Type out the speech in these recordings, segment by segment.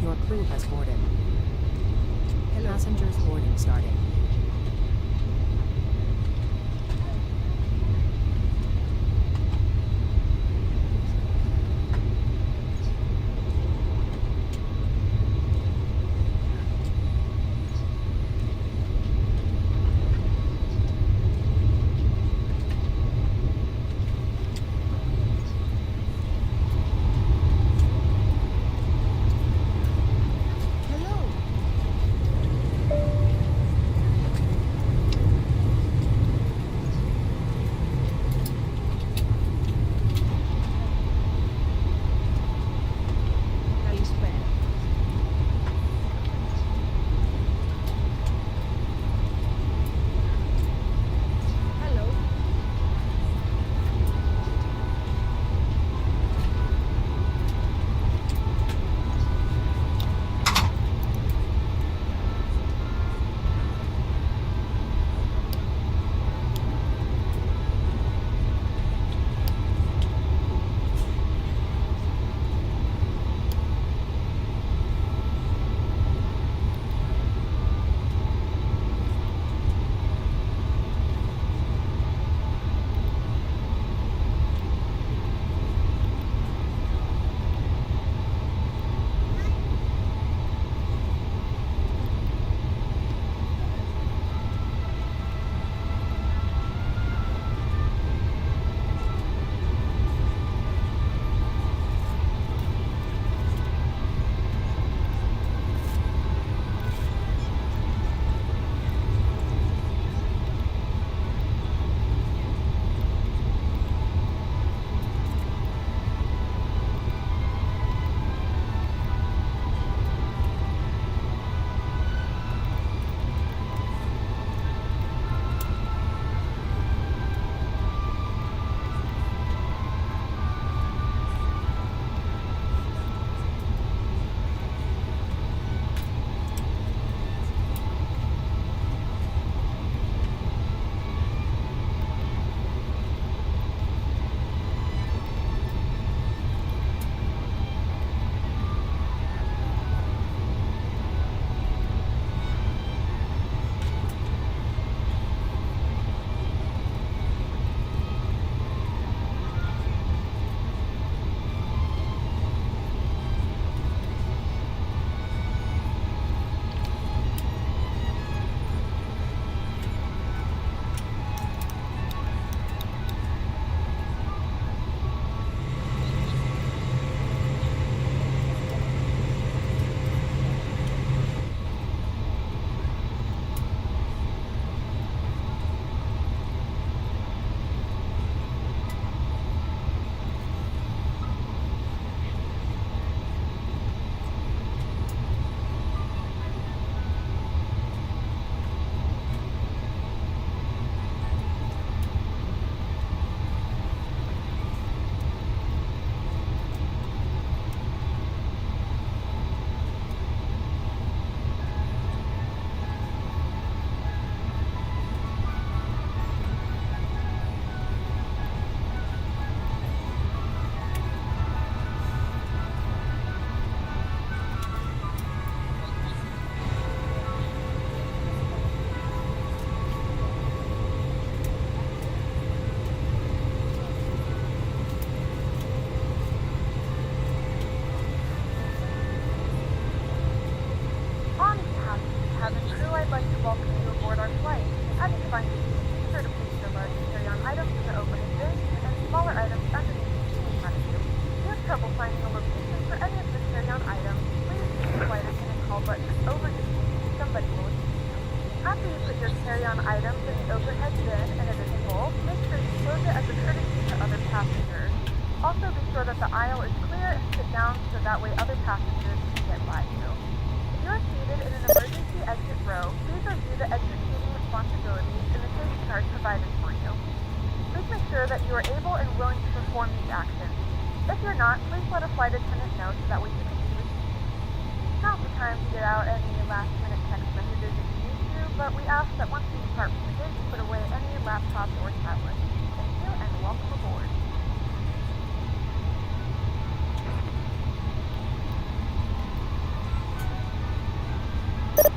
Your crew has boarded. Passengers boarding starting.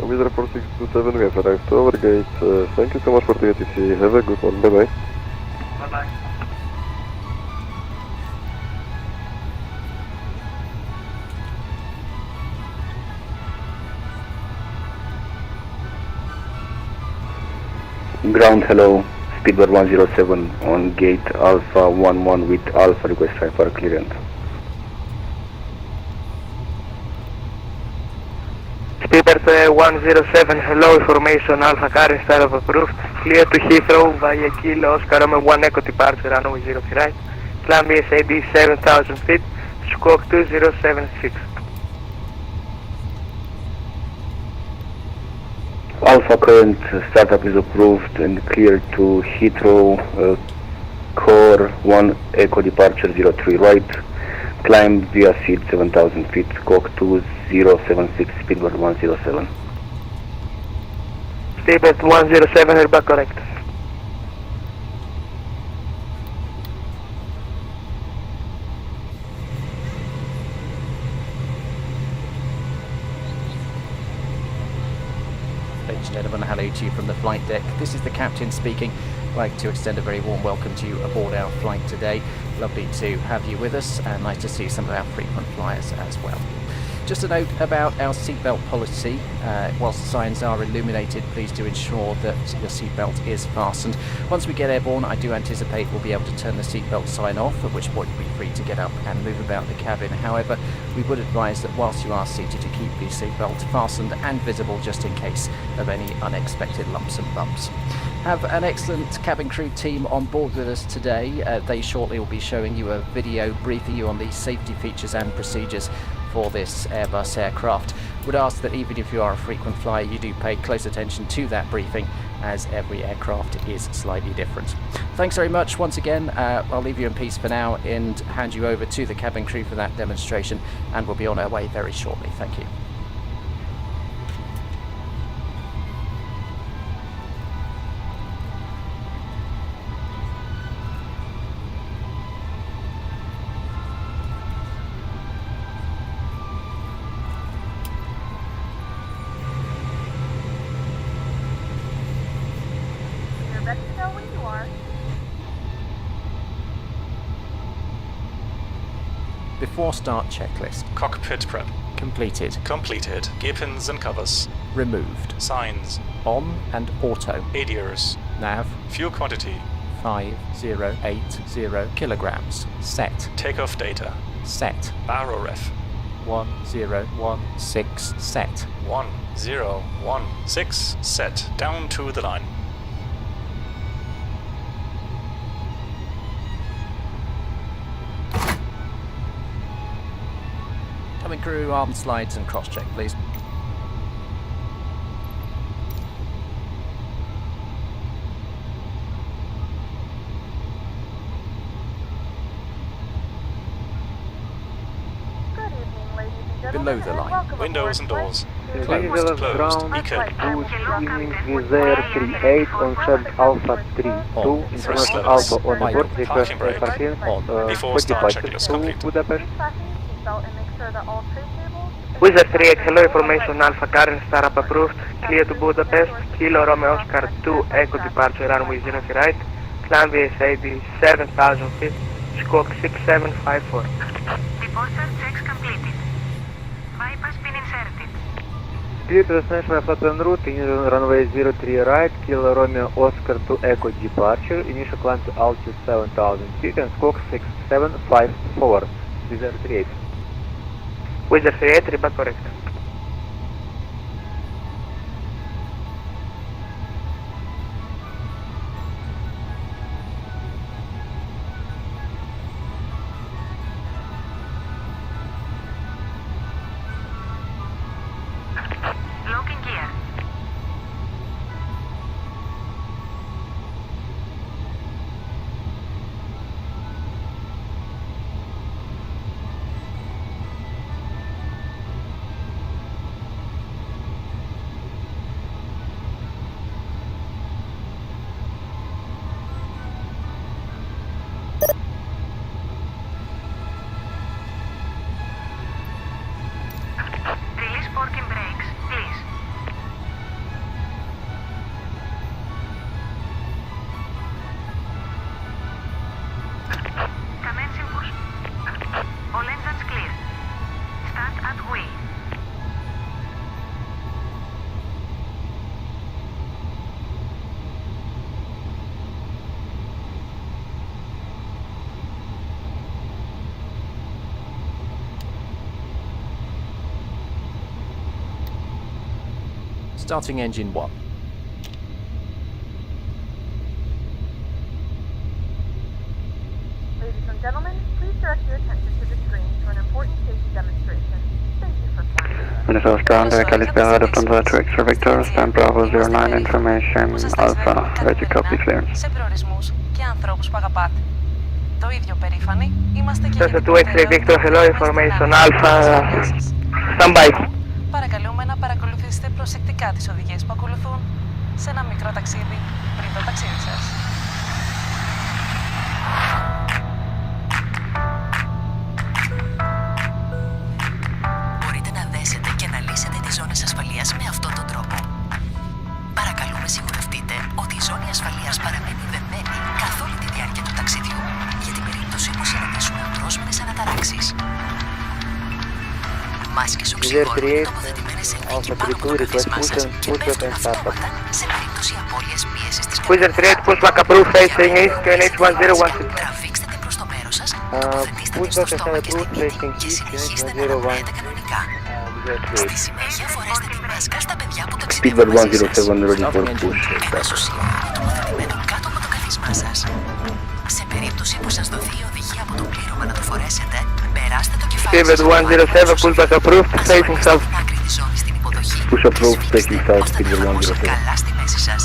Wizard 4627, we have arrived to our gate. Thank you so much for the ATC. Have a good one. Bye bye. Bye bye. Ground hello, speedbird 107 on gate Alpha 11 with Alpha request 5 for clearance. Speedbird 107, hello, information Alpha current startup approved. Clear to Heathrow via Kilo Oscar Romeo 1 Echo departure runway 03 right. Climb SAD 7000 feet, squawk 2076. Alpha current startup is approved and clear to Heathrow, core 1 Echo departure 03 right. Climb via seat 7000 feet, squawk 2076, speedbird 107. Speedbird 107, airback correct. Ladies and gentlemen, hello to you from the flight deck. This is the captain speaking. I'd like to extend a very warm welcome to you aboard our flight today. Lovely to have you with us and nice to see some of our frequent flyers as well. Just a note about our seatbelt policy. Whilst the signs are illuminated, please do ensure that your seatbelt is fastened. Once we get airborne, I do anticipate we'll be able to turn the seatbelt sign off, at which point you'll be free to get up and move about the cabin. However, we would advise that whilst you are seated to keep the seatbelt fastened and visible just in case of any unexpected lumps and bumps. Have an excellent cabin crew team on board with us today. They shortly will be showing you a video briefing you on the safety features and procedures for this Airbus aircraft. Would ask that even if you are a frequent flyer, you do pay close attention to that briefing, as every aircraft is slightly different. Thanks very much once again. I'll leave you in peace for now and hand you over to the cabin crew for that demonstration, and we'll be on our way very shortly. Thank you. Ready to go when you are. Before start checklist. Cockpit prep. Completed. Completed. Gear pins and covers. Removed. Signs. On and auto. ADIRS. Nav Fuel quantity. 5080 kilograms. Set. Takeoff data. Set. Baro ref. 1016 set. 1016 set. Down to the line. Cabin crew, arm slides and cross check, please. Good evening, ladies and gentlemen. Below the and line. welcome Windows and aboard doors. flight Closed. Closed. Eco. Good evening, Wizz Air 38 on Shed Alpha 32, International Alpha on board, request Parking brake. parking Before for start departure checklist to complete. Budapest. Please fasten your seatbelt and make sure that all tray tables... Wizard 38, hello, information Alpha current startup approved. Clear to Budapest, Kilo Romeo Oscar 2 Echo departure runway 03 right. Climb SAD 7000 feet, squawk 6754. Departure checks completed. Bypass pin inserted. Clear to destination flight en route, initial runway 03 right, Kilo Romeo Oscar 2 Echo departure, initial climb to altitude 7000 feet and squawk 6754. Wizz Air 38. Wizard 38, reback correct. Locking gear. Starting engine 1. Ladies and gentlemen, please direct your attention to the screen for an important safety demonstration. Thank you for flying. Venizelos ground, καλησπέρα, Lufthansa to X-ray Victor, stand Bravo 09 information, Alpha, ready copy clearance. Σε προορισμούς και ανθρώπους που αγαπάτε. Το ίδιο περήφανοι είμαστε και Delta 2 X-ray Victor, hello, information Alpha, stand by. Παρακαλούμε να παρακολουθήσετε προσεκτικά τις οδηγίες που ακολουθούν σε ένα μικρό ταξίδι πριν το ταξίδι σας. Μπορείτε να δέσετε και να λύσετε τις ζώνες ασφαλείας με αυτόν τον τρόπο. Παρακαλούμε σιγουρευτείτε ότι η ζώνη ασφαλείας παραμένει δεμμένη καθ' όλη τη διάρκεια του ταξιδιού για την περίπτωση που συναντήσουν ουσμένες αναταράξεις. Μάσκες οξυγόνου τοποθετημένες σε νίκη πάνω από το καθισμά σας και πέφτουν αυτόματα σε περίπτωση απώλειας πίεσης της Wizard 38, push back approved, facing east, QNH1016. Τραβήξτε την προς το μέρος σας, τοποθετήστε την στο στόμα και στην πίτη και συνεχίστε να αναπνέετε κανονικά. Στη συνέχεια φορέστε τη μάσκα στα παιδιά που Speedbird ταξιδεύουν μαζί 107 ready for σας. push. Ένα σωσίβιο είναι τοποθετημένο κάτω από το καθισμά σας. Σε περίπτωση που σας δοθεί η οδηγία από το πλήρωμα να το φορέσετε, περάστε το κεφάλι Speedbird 107, push back approved, facing south. στην άκρη της ζώνης στην υποδοχή. Push approved, taking south, Ώστε να Speedbird εφαρμόσουν 107. καλά στη μέση σας.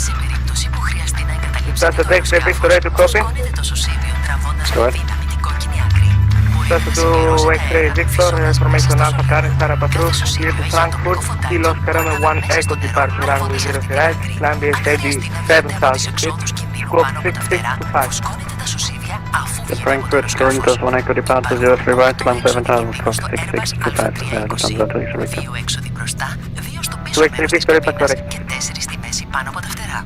Σε περίπτωση που χρειαστεί να εγκαταλείψετε Delta το 2 X-ray Victor, ready to copy. προσκόνετε το σωσίβιο τραβώντας με Correct. δύναμη την κόκκινη άκρη. Μπορείτε Delta να 2 συμπληρώσετε X-ray αέρα Victor, βυθίζοντας το information μέσα στο Alpha, current σωσίβιο. startup approved, Κάθε clear to σωσίβιο έχει Frankfurt, ατομικό φωτάκι Kilo που Karama βάλει 1 μέσα Echo στον departure τύπο runway φωτός 03 αυτή right, την climb άκρη. Αν BSAD χρειαστεί να φύγετε από τις 7000 feet, εξόδους κινδύνου squawk πάνω από τα φτερά, 6625. φουσκώνετε τα σωσίβια αφού The βγείτε από το Frankfurt, Corinthians 1 Echo departure 03 right, climb 7000, squawk 6625, Lufthansa to X-ray Victor. 2 έξοδοι μπροστά, 2 στο πίσω Του X-ray μέρος της Victor, είπα καμπίνας correct. και 4 στη μέση πάνω από τα φτερά.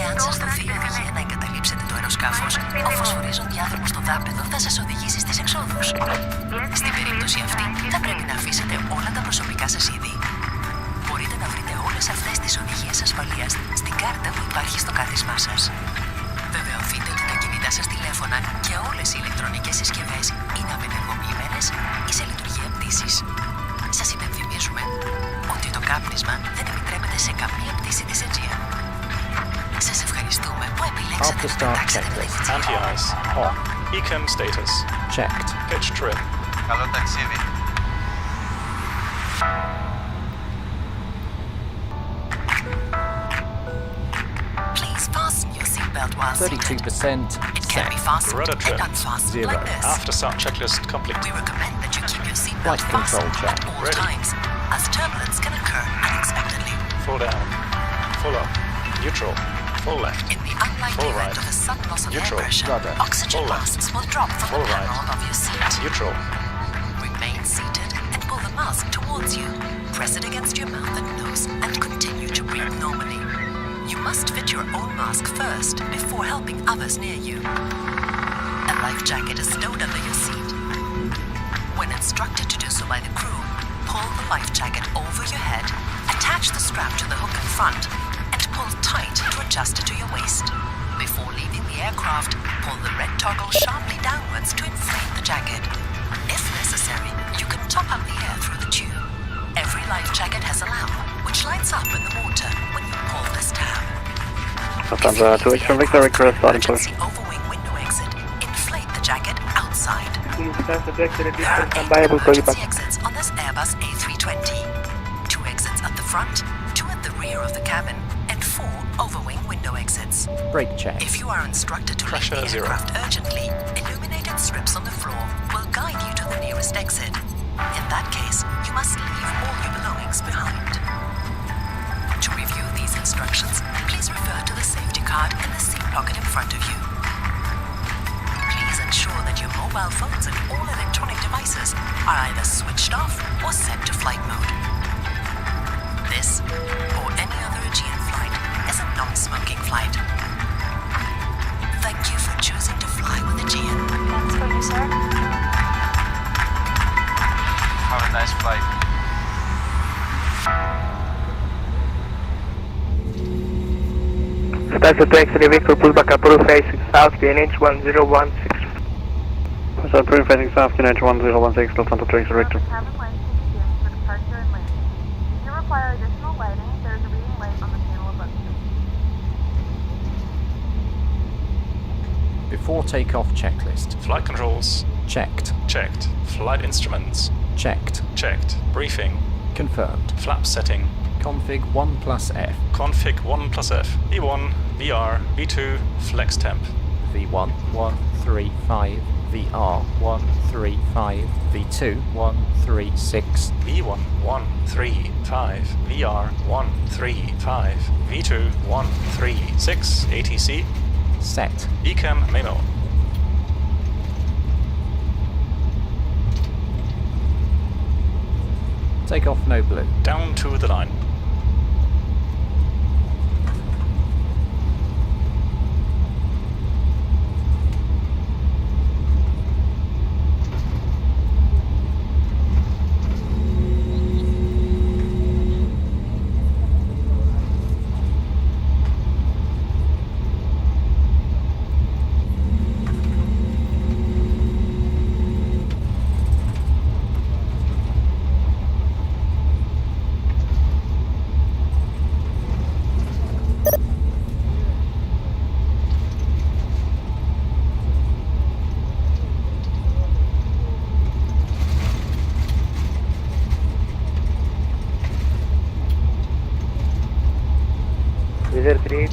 Εάν σας δοθεί η οδηγία να εγκαταλείψετε το αεροσκάφος, ο φωσφορίζων διάδρομος στο δάπεδο θα σας οδηγήσει στις εξόδους. Στην περίπτωση αυτή, θα πρέπει να αφήσετε όλα τα προσωπικά σας είδη. Μπορείτε να βρείτε όλες αυτές τις οδηγίες ασφαλείας στην κάρτα που υπάρχει στο κάθισμά σας. Βεβαιωθείτε ότι τα κινητά σας τηλέφωνα και όλες οι ηλεκτρονικές συσκευές είναι απενεργοποιημένες ή σε λειτουργία πτήσης. Σας υπενθυμίζουμε ότι το κάπνισμα δεν επιτρέπεται σε καμία πτήση της Aegean. Σας ευχαριστούμε που επιλέξατε After να start πετάξετε με τη checklist. Aegean. Anti-ice on. Ecam status. Checked. Pitch trim. Καλό ταξίδι. Please fasten your seatbelt while seated. 32% It can be set. fastened Rudder and trim. unfastened 0. like this. After start checklist complete. We recommend that you keep your seatbelt Flight control fastened check. at all Ready. times, as turbulence can occur unexpectedly. Full down. Full up. Neutral. Full left. In the unlikely Full event right. of a sudden loss of air Neutral. pressure, Rudder. oxygen Full left. masks will drop from Full the panel right. above your seat. Neutral. Remain seated and pull the mask towards you. Press it against your mouth and nose and continue to breathe normally. You must fit your own mask first before helping others near you. A life jacket is stowed under your seat. When instructed to do so by the crew, pull the life jacket over your head, attach the strap to the hook in front, and pull tight to adjust it to your waist. Before leaving the aircraft, pull the red toggle sharply downwards to inflate the jacket. If necessary, you can top up the air through the tube. Every life jacket has a lamp, which lights up in the water when you pull this tab. Lufthansa to X-ray Victor, request starting push. Emergency overwing window exit. Inflate the jacket outside. Delta 2 X-ray There are Victor, 8 stand by, able call you back. emergency exits on this Airbus A320. 2 exits at the front, 2 at the rear of the cabin, and 4 overwing window exits. Brake check. If you are instructed to leave Pressure the zero. aircraft urgently, illuminated strips on the floor will guide you to the nearest exit. In that case, you must leave all your belongings behind. To review these instructions, please refer to the safety card in the seat pocket in front of you. Please ensure that your mobile phones and all electronic devices are either switched off or set to flight mode. This, or any other Aegean flight, is a non-smoking flight. Thank you for choosing to fly with Aegean. Thanks for you, sir. Have a nice flight. Delta 2 X-ray Victor, pull back approved, facing south, QNH 1016. So approved facing south, QNH 1016, Lufthansa to X-ray Victor. Cabin lights will begin for departure and landing. If you require additional light Before takeoff checklist. Flight controls. Checked. Checked. Flight instruments. Checked. Checked. Briefing. Confirmed. Flap setting. Config 1+F. Config 1+F. V1, VR, V2, flex temp. V1 135, VR 135, V2 136, V1 135, VR 135, V2 136, ATC. Set. Ecam memo. Takeoff no blue. Down to the line. Wizard 3.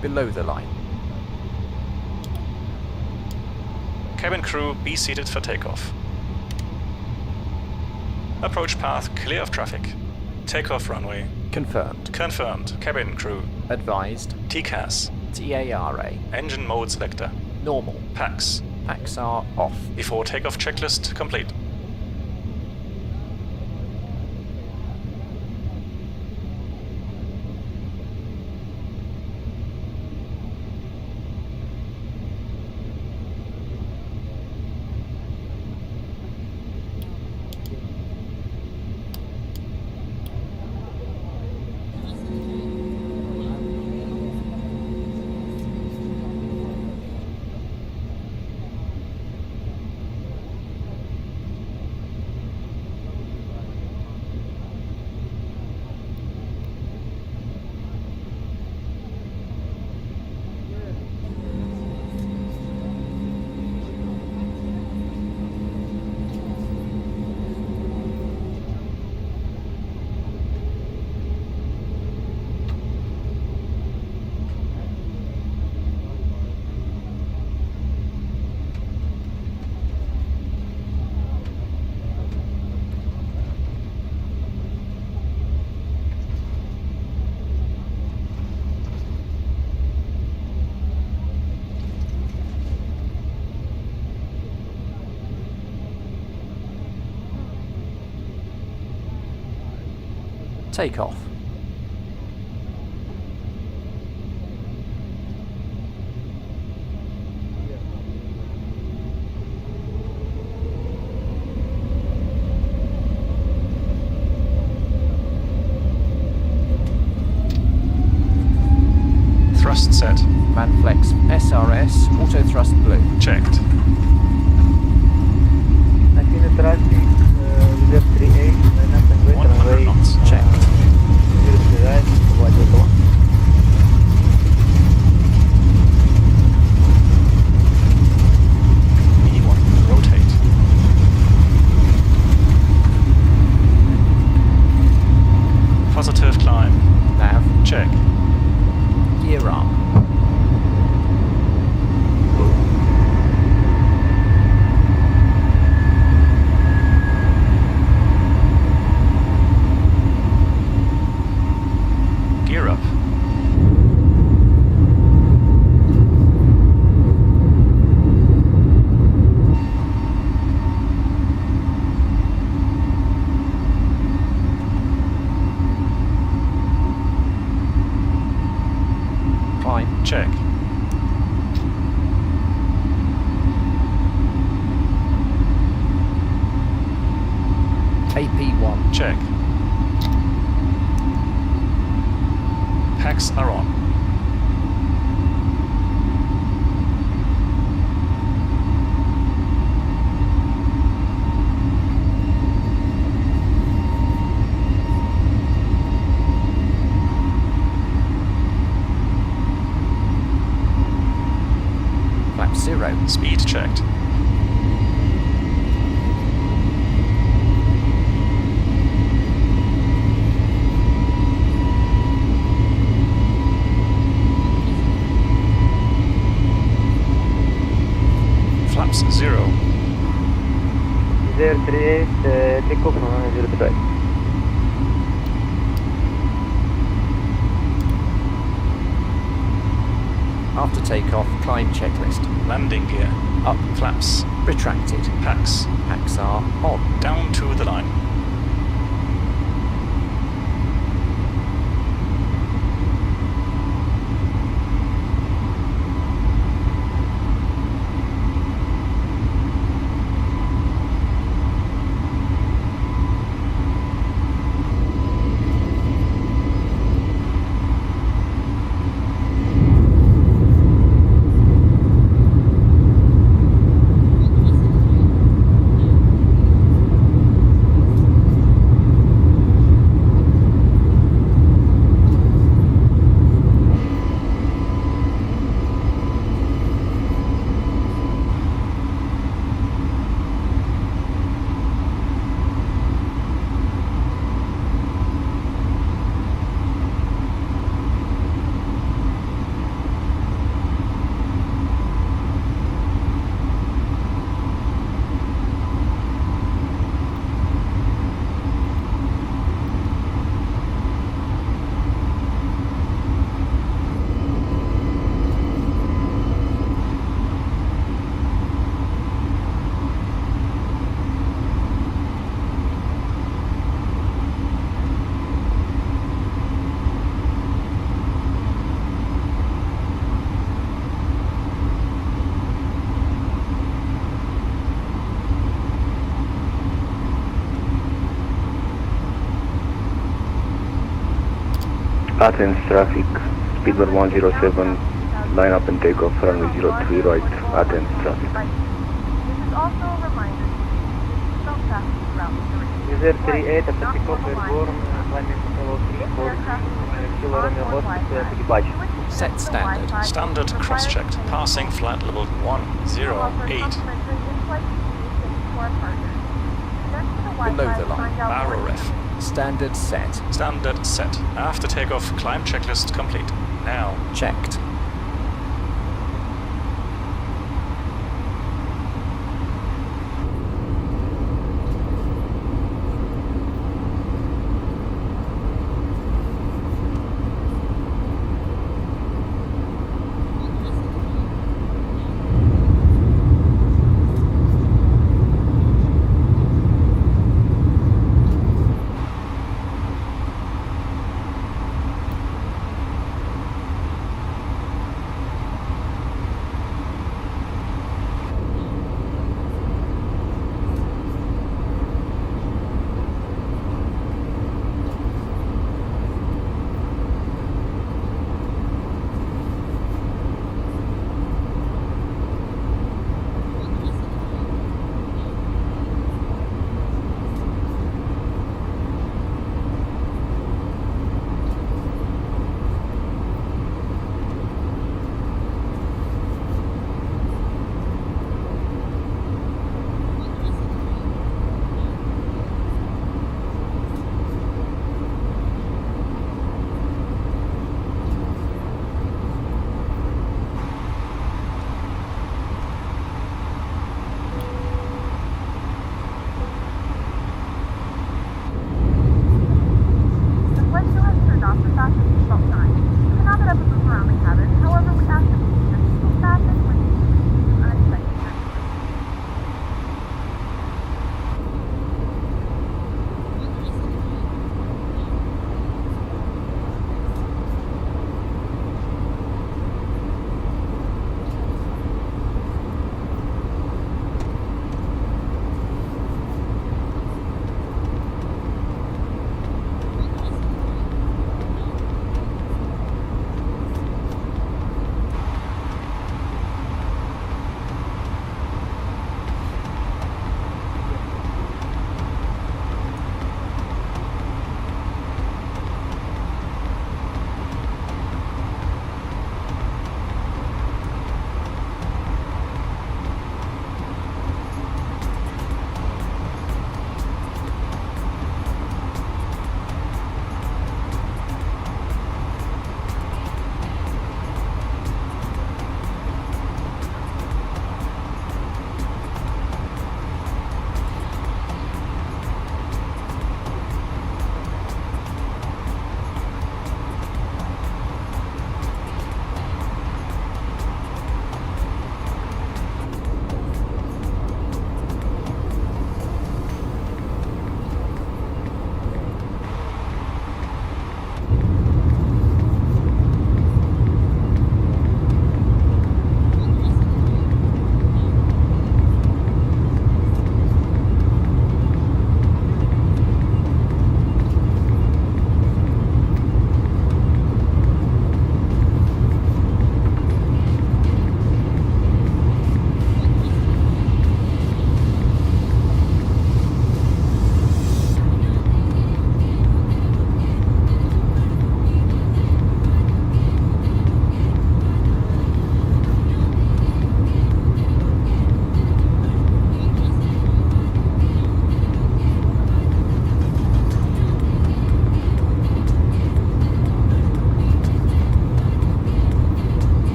Below the line. Cabin crew, be seated for takeoff. Approach path clear of traffic. Takeoff runway. Confirmed. Confirmed. Cabin crew. Advised. TCAS. TARA. Engine mode selector. Normal. PAX. Packs are off. Before takeoff checklist complete. Takeoff. Thrust set. Manflex SRS, auto thrust blue. Checked. Athens Eleftherios Venizelos 100 knots. Checked. E1, rotate. Positive climb. Nav. Check. Gear up. climb. Check. AP1. Check. Packs are on. Flap 0. Speed checked. Flaps 0. 038, take off on 035. After takeoff, climb checklist. Landing gear. Up. Flaps. Retracted. Packs. Packs are on. Down to the line. Athens traffic, speedbird 107, line up and take off, runway 03 right, Athens traffic. This is also a reminder to stop traffic throughout the 038, after takeoff airborne, climbing level 3 for Kilo Romeo Oscar to departure. Set standard. Standard cross-checked. Passing flight level 108. Below the line. Barrow ref. Standard set. Standard set. After takeoff, climb checklist complete. Now. Checked.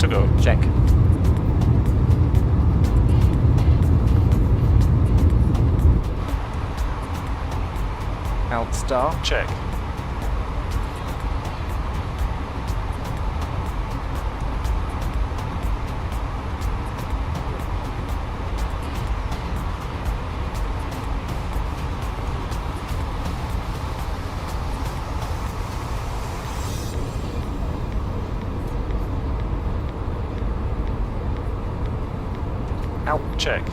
to go. Check. Alt star. Check. Out. Check.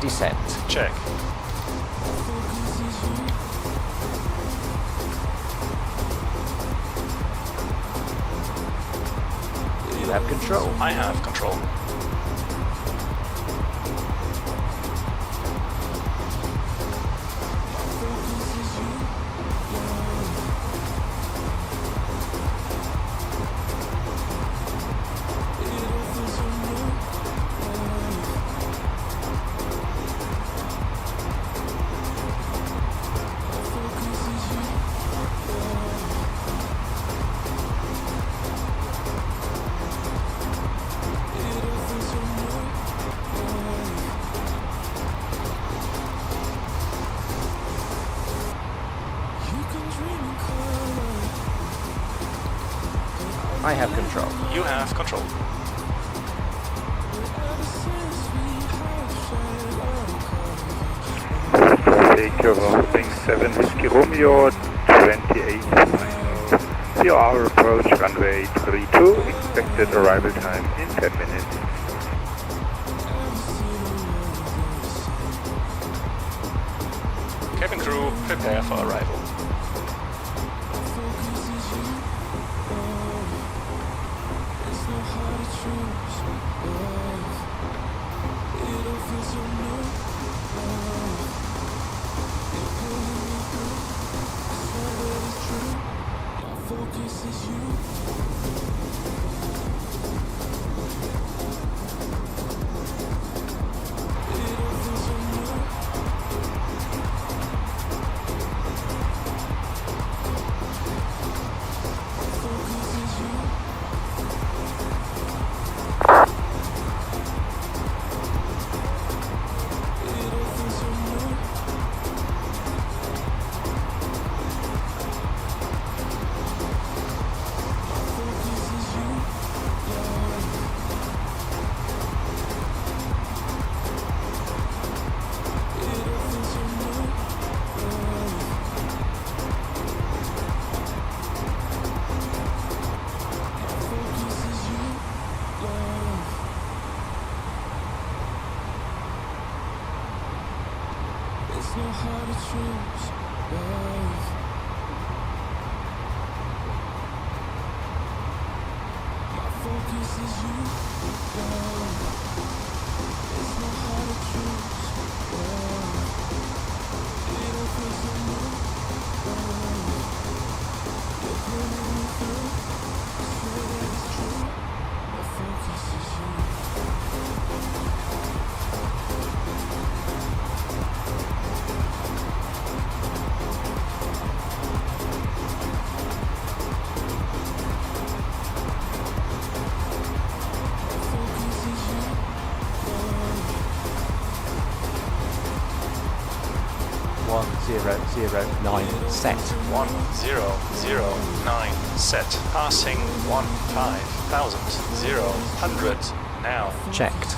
descent. Check. You have control. I have control. I have control. You have control. Take your wing 7 Whiskey Romeo 28 final. 0 hour approach runway 32. Expected arrival time in 10 minutes. Cabin crew, prepare for arrival. Set. 1009 set. Passing 15,000 now. Checked.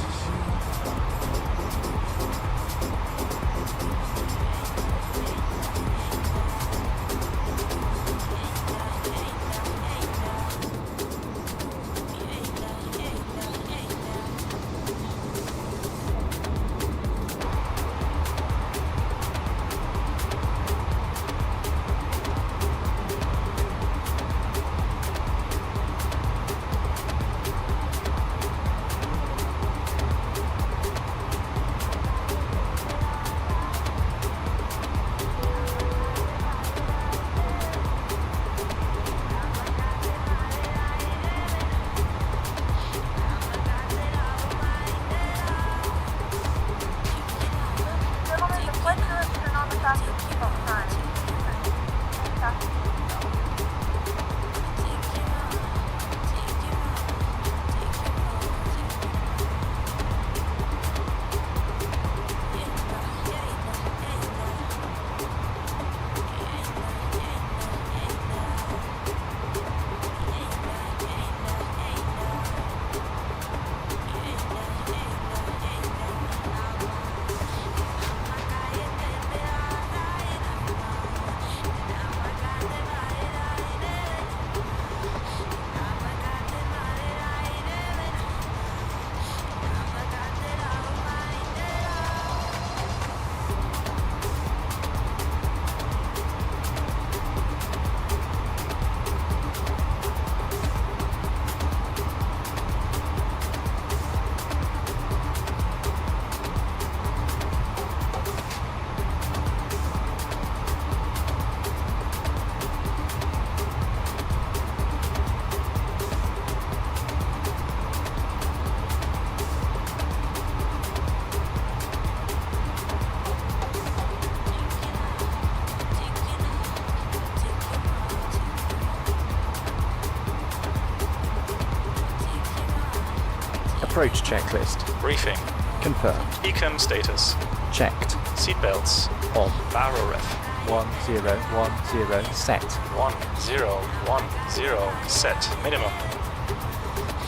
Approach checklist. Briefing. Confirmed. Econ status. Checked. Seatbelts. On. Baro ref. 1010 Set. 1010 set. Minimum.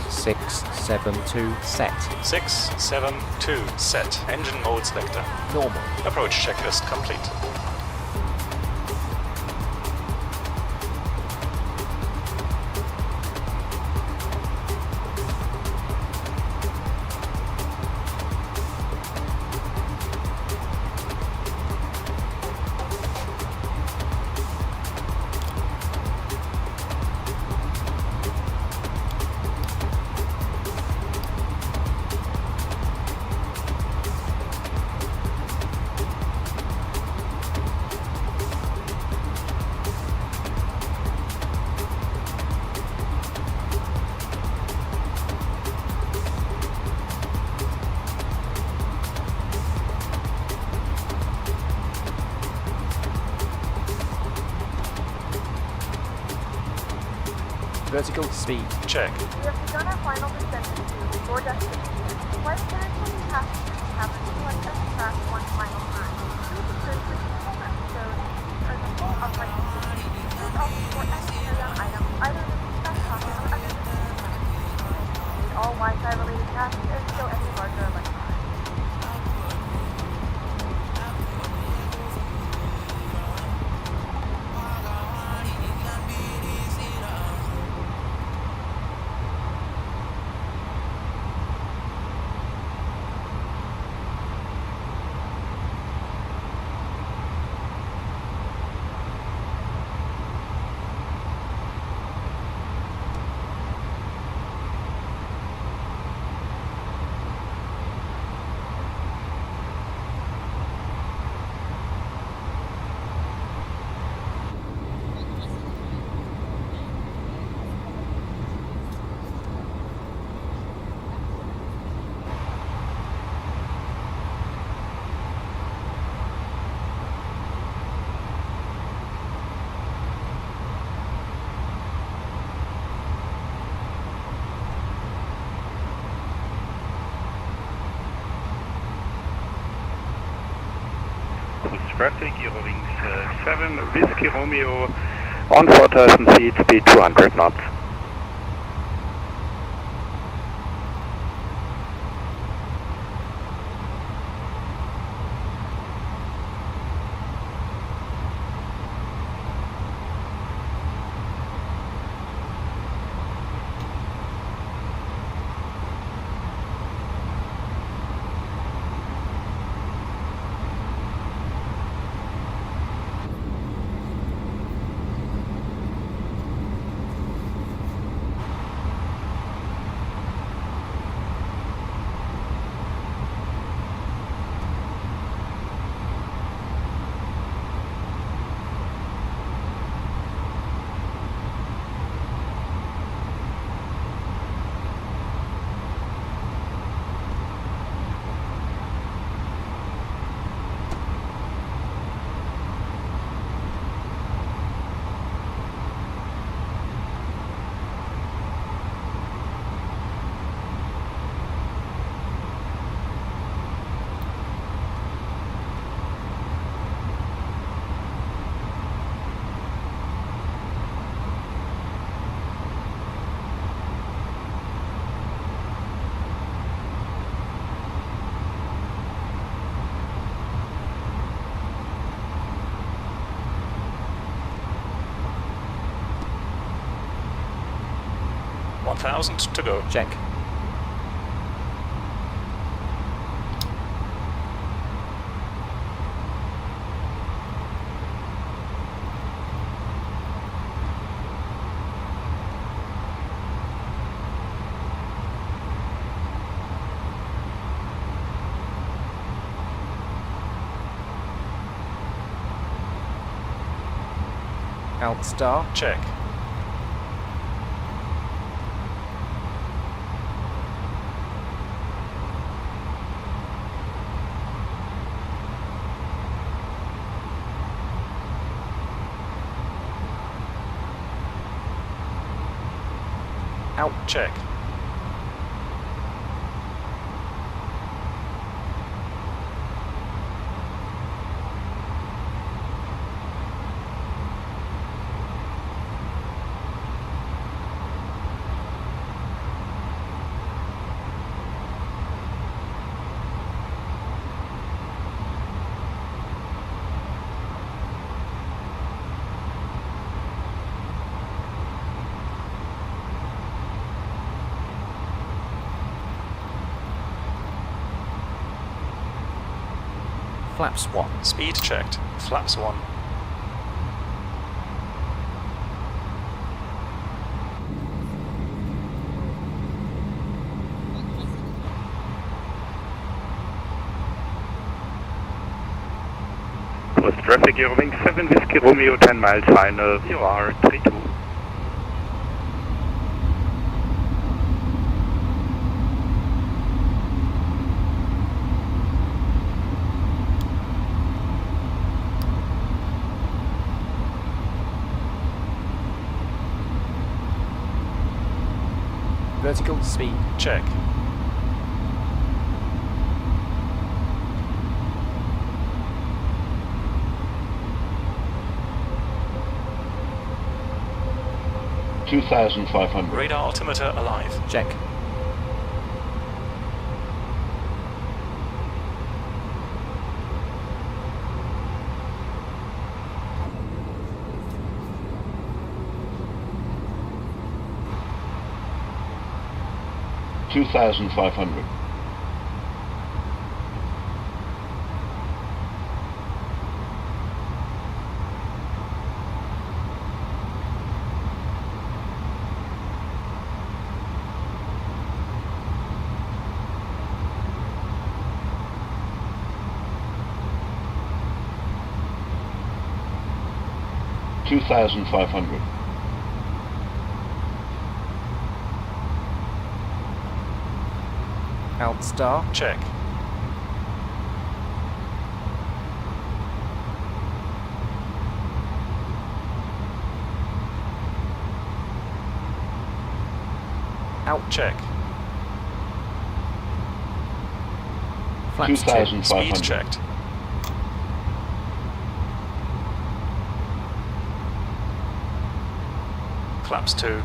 672 set. 672 set. Engine mode selector. Normal. Approach checklist complete. Vertical speed. Check. We have begun our final descent to your destination. Flight attendants will be passengers to have select us track one final time. Please observe the detailed episode are the full upright position. Please also report necessary on items either in the seatbelt pocket or under the seat clamp. Read all Wi-Fi related tasks and show any larger electronics. Traffic, Eurowings 7, Whiskey Romeo, on 4000 feet, speed 200 knots. To go. Check. Alt star. Check. Out. Check. Flaps 1. Speed checked. Flaps 1. With traffic, you're wing 7 Whiskey Romeo, 10 miles final, you are 32. Vertical speed. Check. Radar altimeter alive. Check. Alt star. Check. Out. Check. Flaps 2. Speed checked. Flaps 2.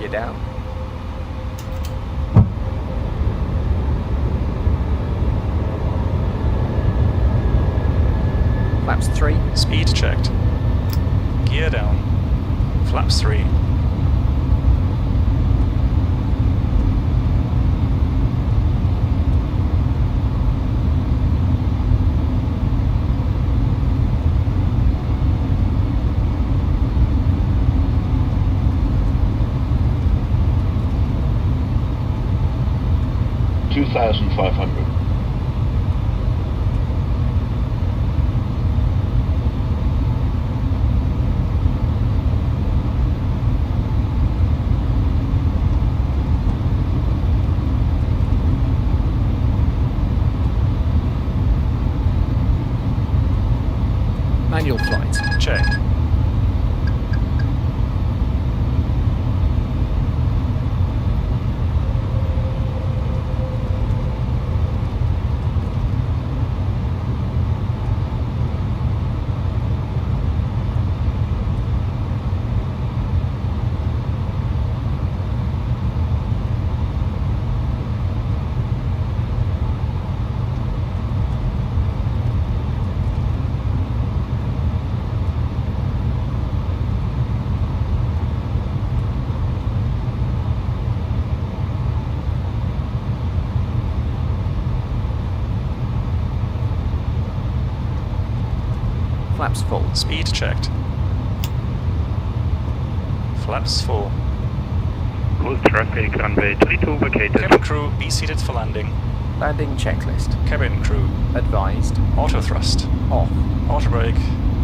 Get down. Flaps 3. Speed checked. Gear down. Flaps 3. Manual flight. Check. Flaps full. Speed checked. Flaps full. Close traffic, runway 32 vacated. Cabin crew, be seated for landing. Landing checklist. Cabin crew. Advised. Auto thrust. Off. Auto brake.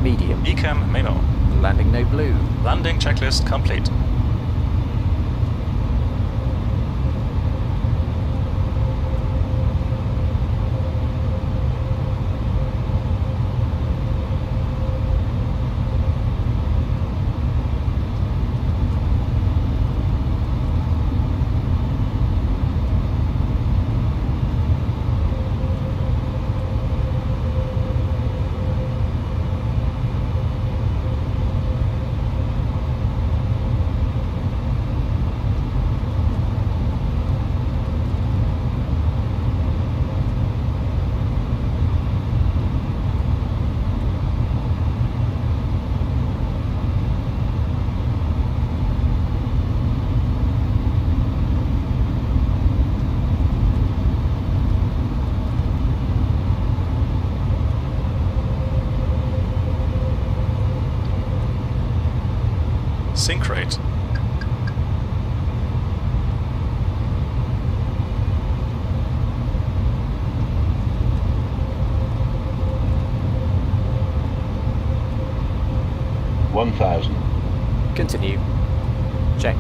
Medium. Ecam memo. Landing no blue. Landing checklist complete. Sync rate. Continue. Check.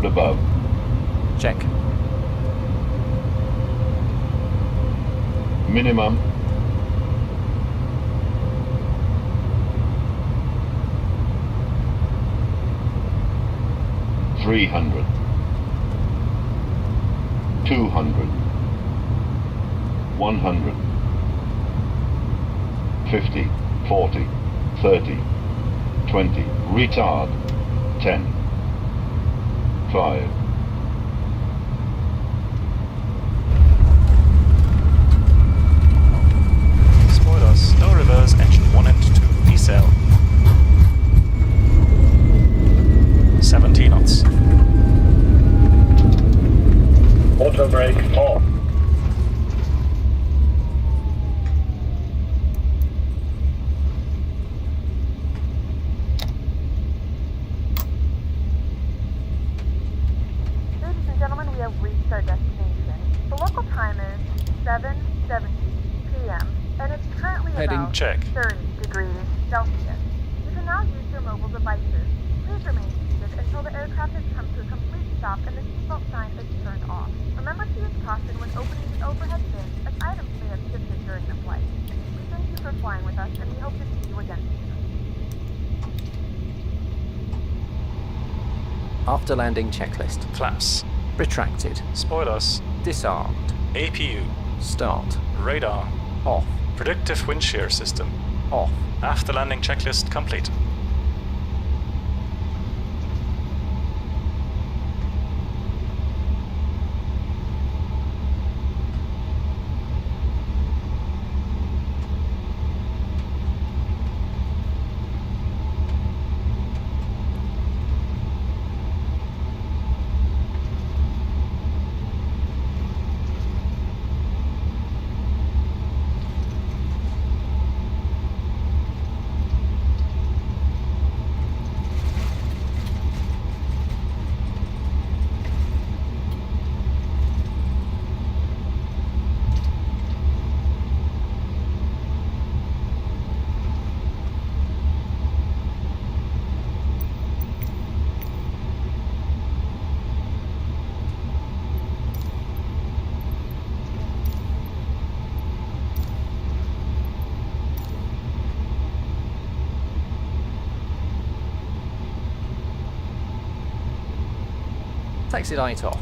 Above. Check. Minimum. $300. $200. $100. 50. 40. 30. 20. Retard. 10. 5. Spoilers, no reverse, engine 1 and 2, decel. 70 knots. Auto brake off. Ladies and gentlemen, we have reached our destination. The local time is 7:70 p.m. and it's currently Heading about check. 30 degrees Celsius. You can now use your mobile devices. Please remain seated until the aircraft has come to a complete stop and the seatbelt sign is turned off. Remember to use caution when opening the overhead bins as items may have shifted during the flight. We thank you for flying with us and we hope to see you again soon. After landing checklist. Flaps. Retracted. Spoilers. Disarmed. APU. Start. Radar. Off. Predictive wind shear system. Off. After landing checklist complete. Taxi light off.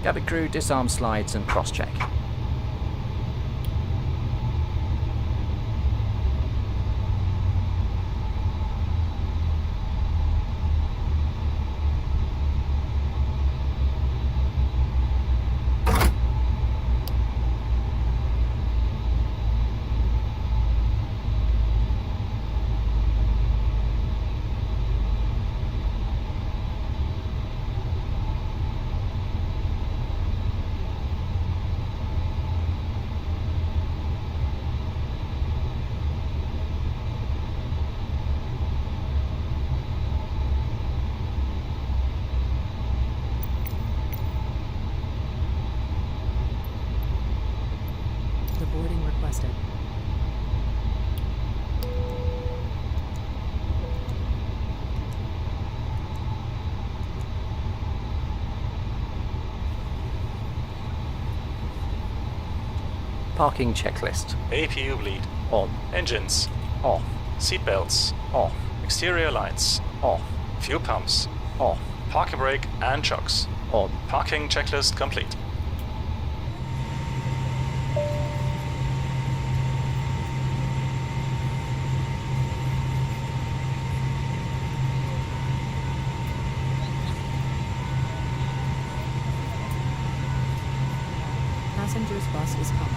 Cabin crew, disarm slides and cross-check. Boarding requested. Parking checklist. APU bleed. On. Engines. Off. Seatbelts. Off. Exterior lights. Off. Fuel pumps. Off. Parking brake and shocks. On. Parking checklist complete. Passengers bus is coming.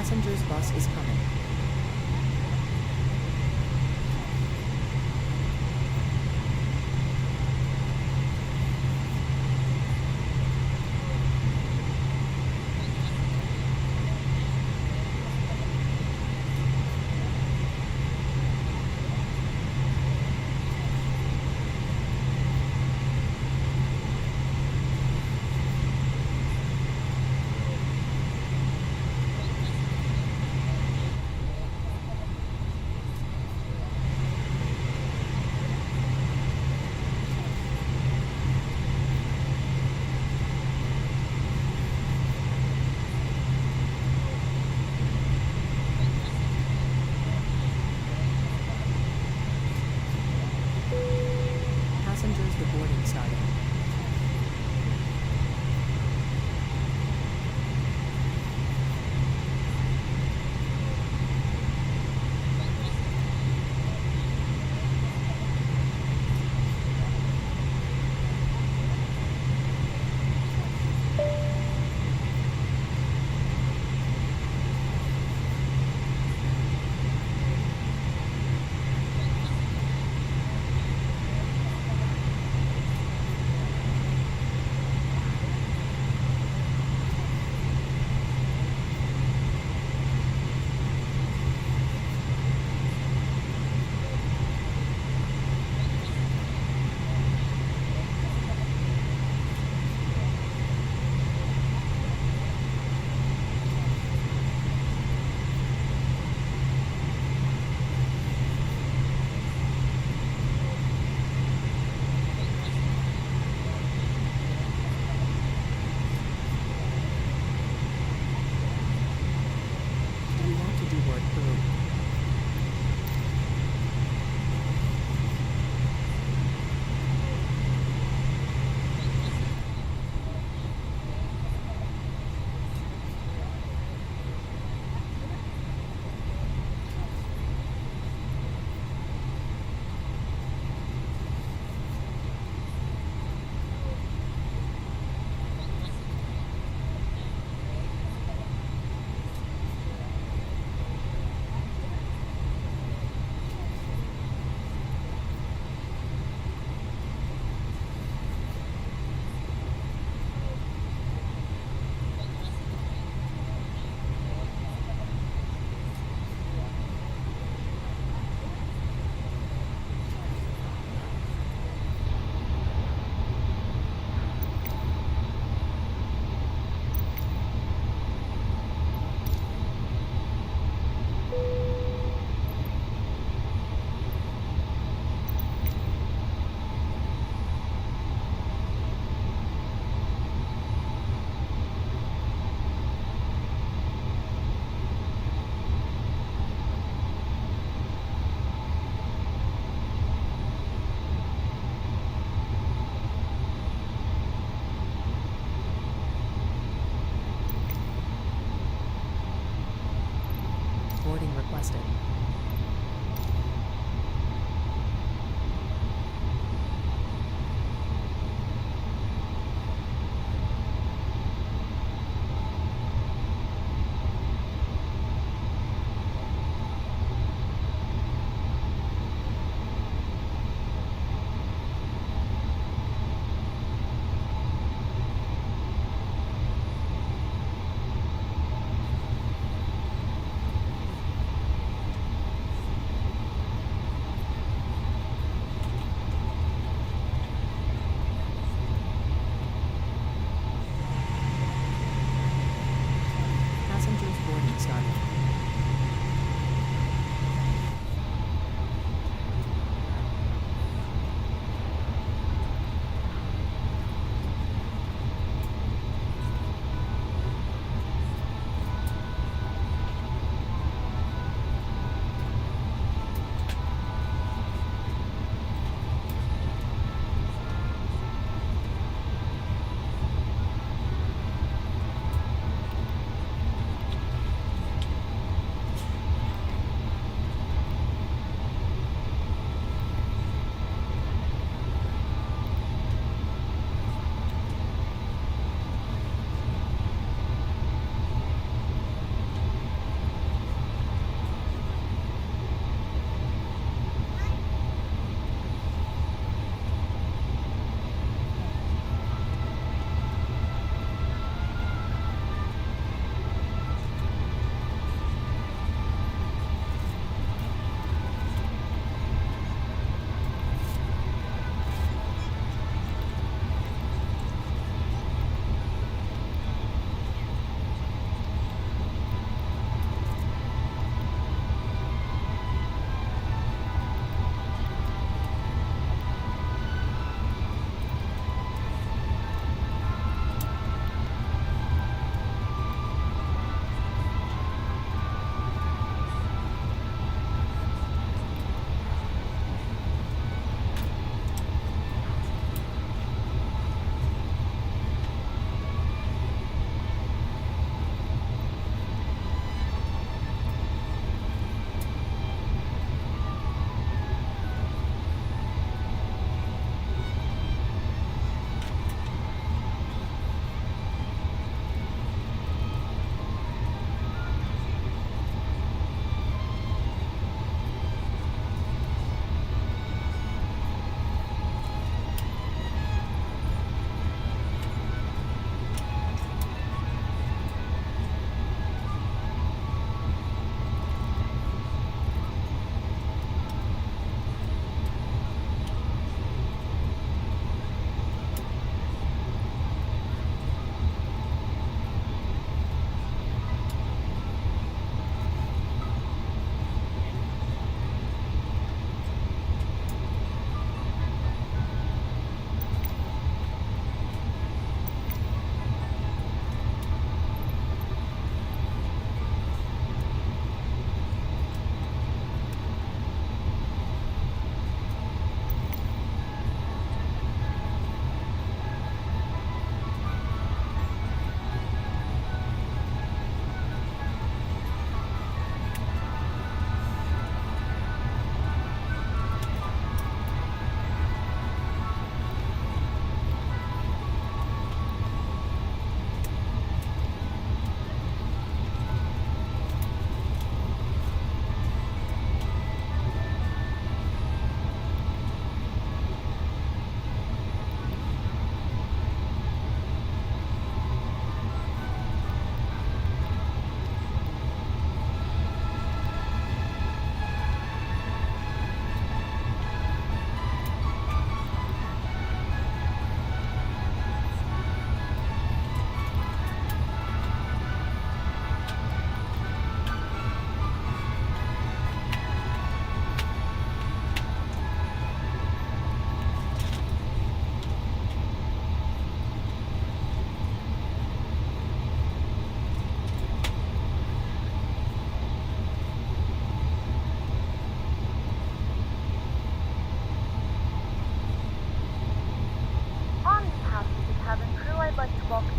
Passengers bus is coming. Passengers, the boarding started. Do we want to do word Peru? Boarding requested. Passengers boarding started.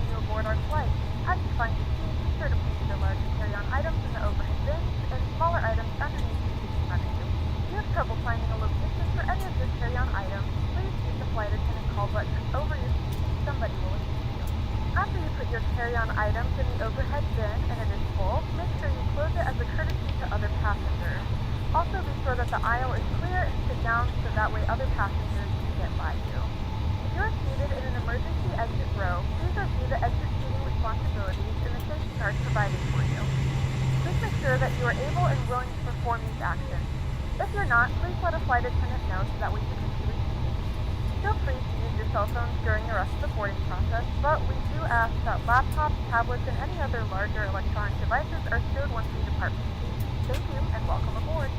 you aboard our flight. As you find your seat, be sure to place your larger carry-on items in the overhead bins and smaller items underneath the seat in front of you. If you have trouble finding a location for any of your carry-on items, please use the flight attendant call button over your seat and somebody will assist you. After you put your carry-on items in the overhead bin and it is full, make sure you close it as a courtesy to other passengers. Also be sure that the aisle is clear and sit down so that way other passengers can get by you. If you are seated in an emergency exit row, please review the exit seating responsibilities and the safety charts provided for you. Please make sure that you are able and willing to perform these actions. If you're not, please let a flight attendant know so that we can continue seating. Feel free to use your cell phones during the rest of the boarding process, but we do ask that laptops, tablets, and any other larger electronic devices are stowed once we depart from the seat. Thank you and welcome aboard.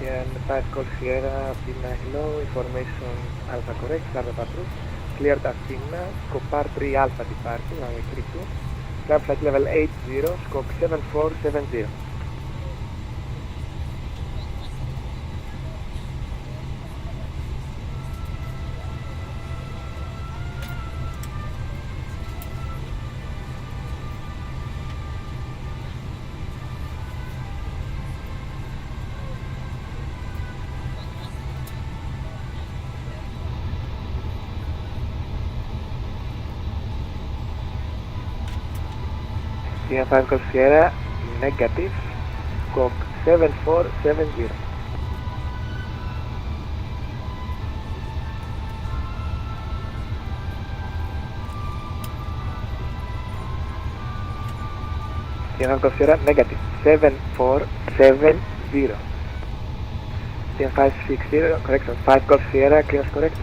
And 5 Golf Sierra, Pina Hello, information Alpha correct, Startup approved. Cleared Athena, scope R3 Alpha departure, runway 32. Climb flight level 80, scope 7470. Sierra 5 Golf Sierra, negative, scope 7470. Sierra 5 Golf Sierra, negative, 7470. Sierra 560, correction, 5 Golf Sierra, clearance correct.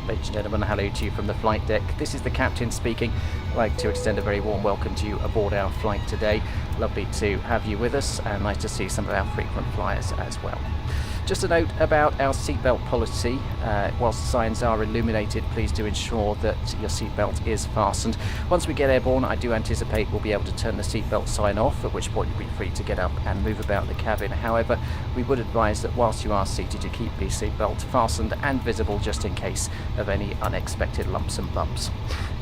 Ladies and gentlemen, hello to you from the flight deck. This is the captain speaking. I'd like to extend a very warm welcome to you aboard our flight today. Lovely to have you with us and nice to see some of our frequent flyers as well. Just a note about our seatbelt policy. Whilst signs are illuminated, please do ensure that your seatbelt is fastened. Once we get airborne, I do anticipate we'll be able to turn the seatbelt sign off, at which point you'll be free to get up and move about the cabin. However, we would advise that whilst you are seated, you keep the seatbelt fastened and visible just in case of any unexpected lumps and bumps.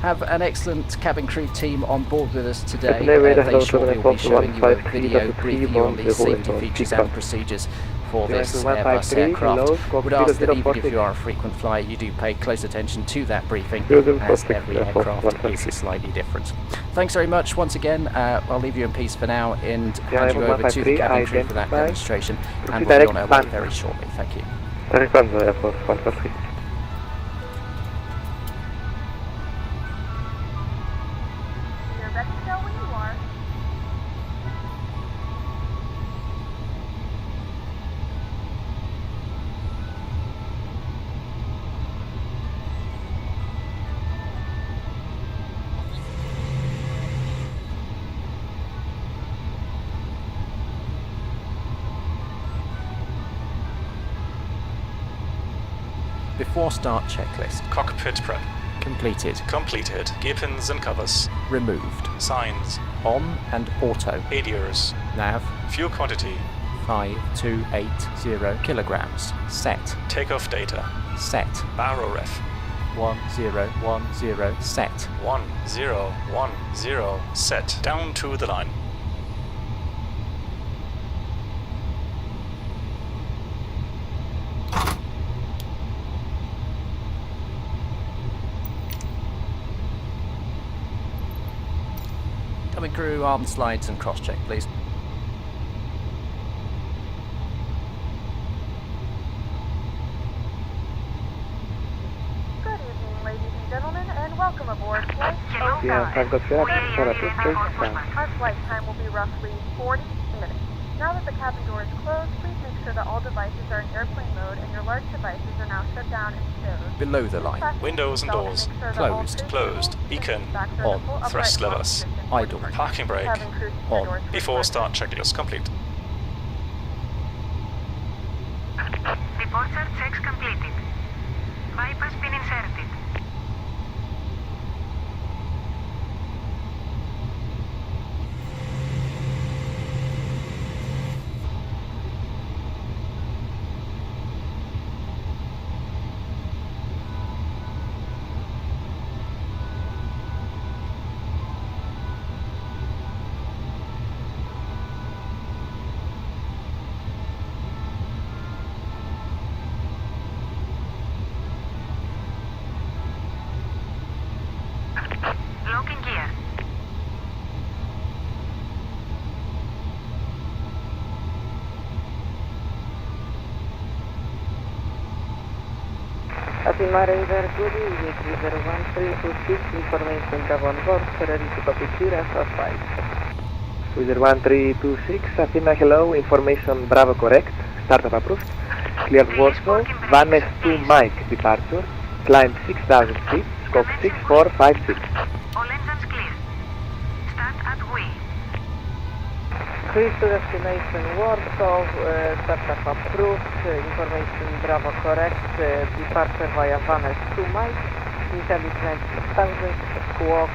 Have an excellent cabin crew team on board with us today. They shortly will be showing you a video briefing you on the safety features and procedures for this Airbus aircraft. Would ask that even if you are a frequent flyer, you do pay close attention to that briefing, as every aircraft is slightly different. Thanks very much once again. I'll leave you in peace for now and hand you over to the cabin crew for that demonstration, and we'll be on our way very shortly. Thank you. You're ready to go when you are. Before start checklist. Cockpit prep. Completed. Completed. Gear pins and covers. Removed. Signs. On and auto. ADIRS. Nav. Fuel quantity. 5280 kilograms. Set. Takeoff data. Set. Baro ref. 1010 set. 1010 set. Down to the line. Coming crew, arm slides and cross-check, please. Good evening, ladies and gentlemen, and welcome aboard Flight Yeah, I've got set. Sarah, please take stand. Our flight time will be roughly 40 minutes. Now that the cabin door is closed, please make sure that all devices are in airplane mode and your large devices are now shut down and stowed. Below the line. Windows and doors. Closed. Closed. Beacon. On. Thrust levers. Idle. Parking brake. On. Before start checklist complete. Departure checks completed. Bypass pin inserted. Locking gear. Athens Eleftherios Venizelos Int, information Bravo on board, ready to copy Sierra for 5. Wizard 1326, Athena, hello, information Bravo correct, startup approved, cleared workflow, Vanes 2 Mike departure, climb 6000 feet, scope 6456. All engines clear. Start at we. Cruise to destination Warsaw, startup approved, information Bravo correct, departure via Vanes 2 Mike, intelligence 6000, squawk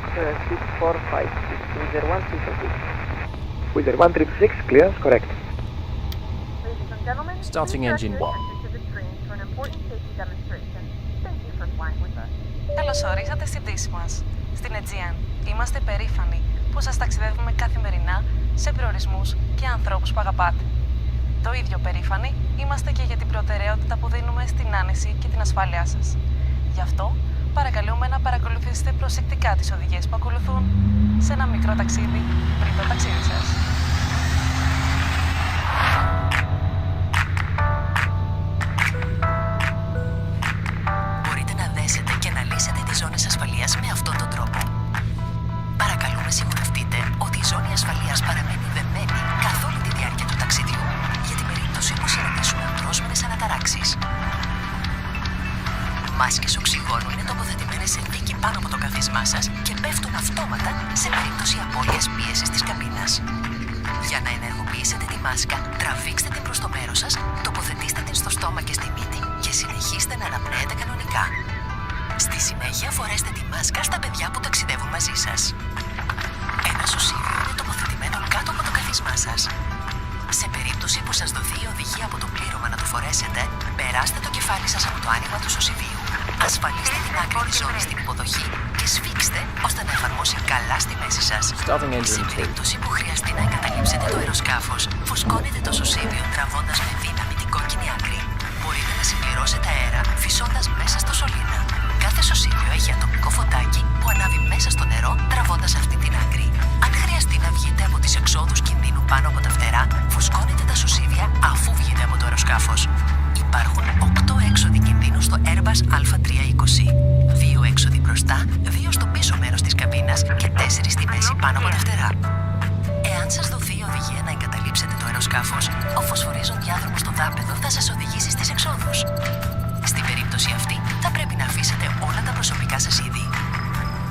6456, Wizard 1326. Wizard 1326, clearance correct. Ladies and gentlemen, Starting please engine direct your 1. attention to the screen for an important safety demonstration. Thank you for flying with us. Καλώς ορίσατε στην πτήση μας. Στην Aegean είμαστε περήφανοι που σας ταξιδεύουμε καθημερινά σε προορισμούς και ανθρώπους που αγαπάτε. Το ίδιο περήφανοι είμαστε και για την προτεραιότητα που δίνουμε στην άνεση και την ασφάλειά σας. Γι' αυτό παρακαλούμε να παρακολουθήσετε προσεκτικά τις οδηγίες που ακολουθούν σε ένα μικρό ταξίδι πριν το ταξίδι σας. Μπορείτε να δέσετε και να λύσετε τις ζώνες ασφαλείας με αυτόν τον τρόπο. Παρακαλούμε σιγουρευτείτε ότι η ζώνη ασφαλείας παραμένει δεμένη καθ' όλη τη διάρκεια του ταξιδιού για την περίπτωση που συναντήσουμε απρόσμενες αναταράξεις. Μάσκες οξυγόνου είναι τοποθετημένες σε θήκη πάνω από το καθίσμά σας και πέφτουν αυτόματα σε περίπτωση απώλειας πίεσης της καμπίνας. Για να ενεργοποιήσετε τη μάσκα, τραβήξτε την προς το μέρος σας, τοποθετήστε την στο στόμα και στη μύτη και συνεχίστε να αναπνέετε κανονικά. Στη συνέχεια φορέστε τη μάσκα στα παιδιά που ταξιδεύουν μαζί σας. Ένα σωσίβιο είναι τοποθετημένο κάτω από το καθίσμά σας. Σε περίπτωση που σας δοθεί η οδηγία από το πλήρωμα να το φορέσετε, περάστε το κεφάλι σας από το άνοιγμα του σωσιβίου, ασφαλίστε την άκρη ζώνη στην υποδοχή και σφίξτε ώστε να εφαρμόσει καλά στη μέση σας. Σε περίπτωση που χρειαστεί να εγκαταλείψετε το αεροσκάφος, φουσκώνετε το σωσίβιο τραβώντας με δύναμη την κόκκινη άκρη. Μπορείτε να συμπληρώσετε αέρα φυσώντας μέσα στο σωλήνα. Κάθε σωσίβιο έχει ατομικό φωτάκι που ανάβει μέσα στο νερό τραβώντας αυτή την άκρη. Αν χρειαστεί να βγείτε από τις εξόδους κινδύνου πάνω από τα φτερά, φουσκώνετε τα σωσίβια αφού βγείτε από το αεροσκάφος. Υπάρχουν 8 έξοδοι κινδύνου στο Airbus A320. 2 έξοδοι μπροστά, 2 στο πίσω μέρος της καμπίνας και 4 στη μέση πάνω από τα φτερά. Εάν σας δοθεί η οδηγία να εγκαταλείψετε το αεροσκάφος, ο φωσφορίζων διάδρομος στο δάπεδο θα σας οδηγήσει στις εξόδους. Στην περίπτωση αυτή, θα πρέπει να αφήσετε όλα τα προσωπικά σας είδη.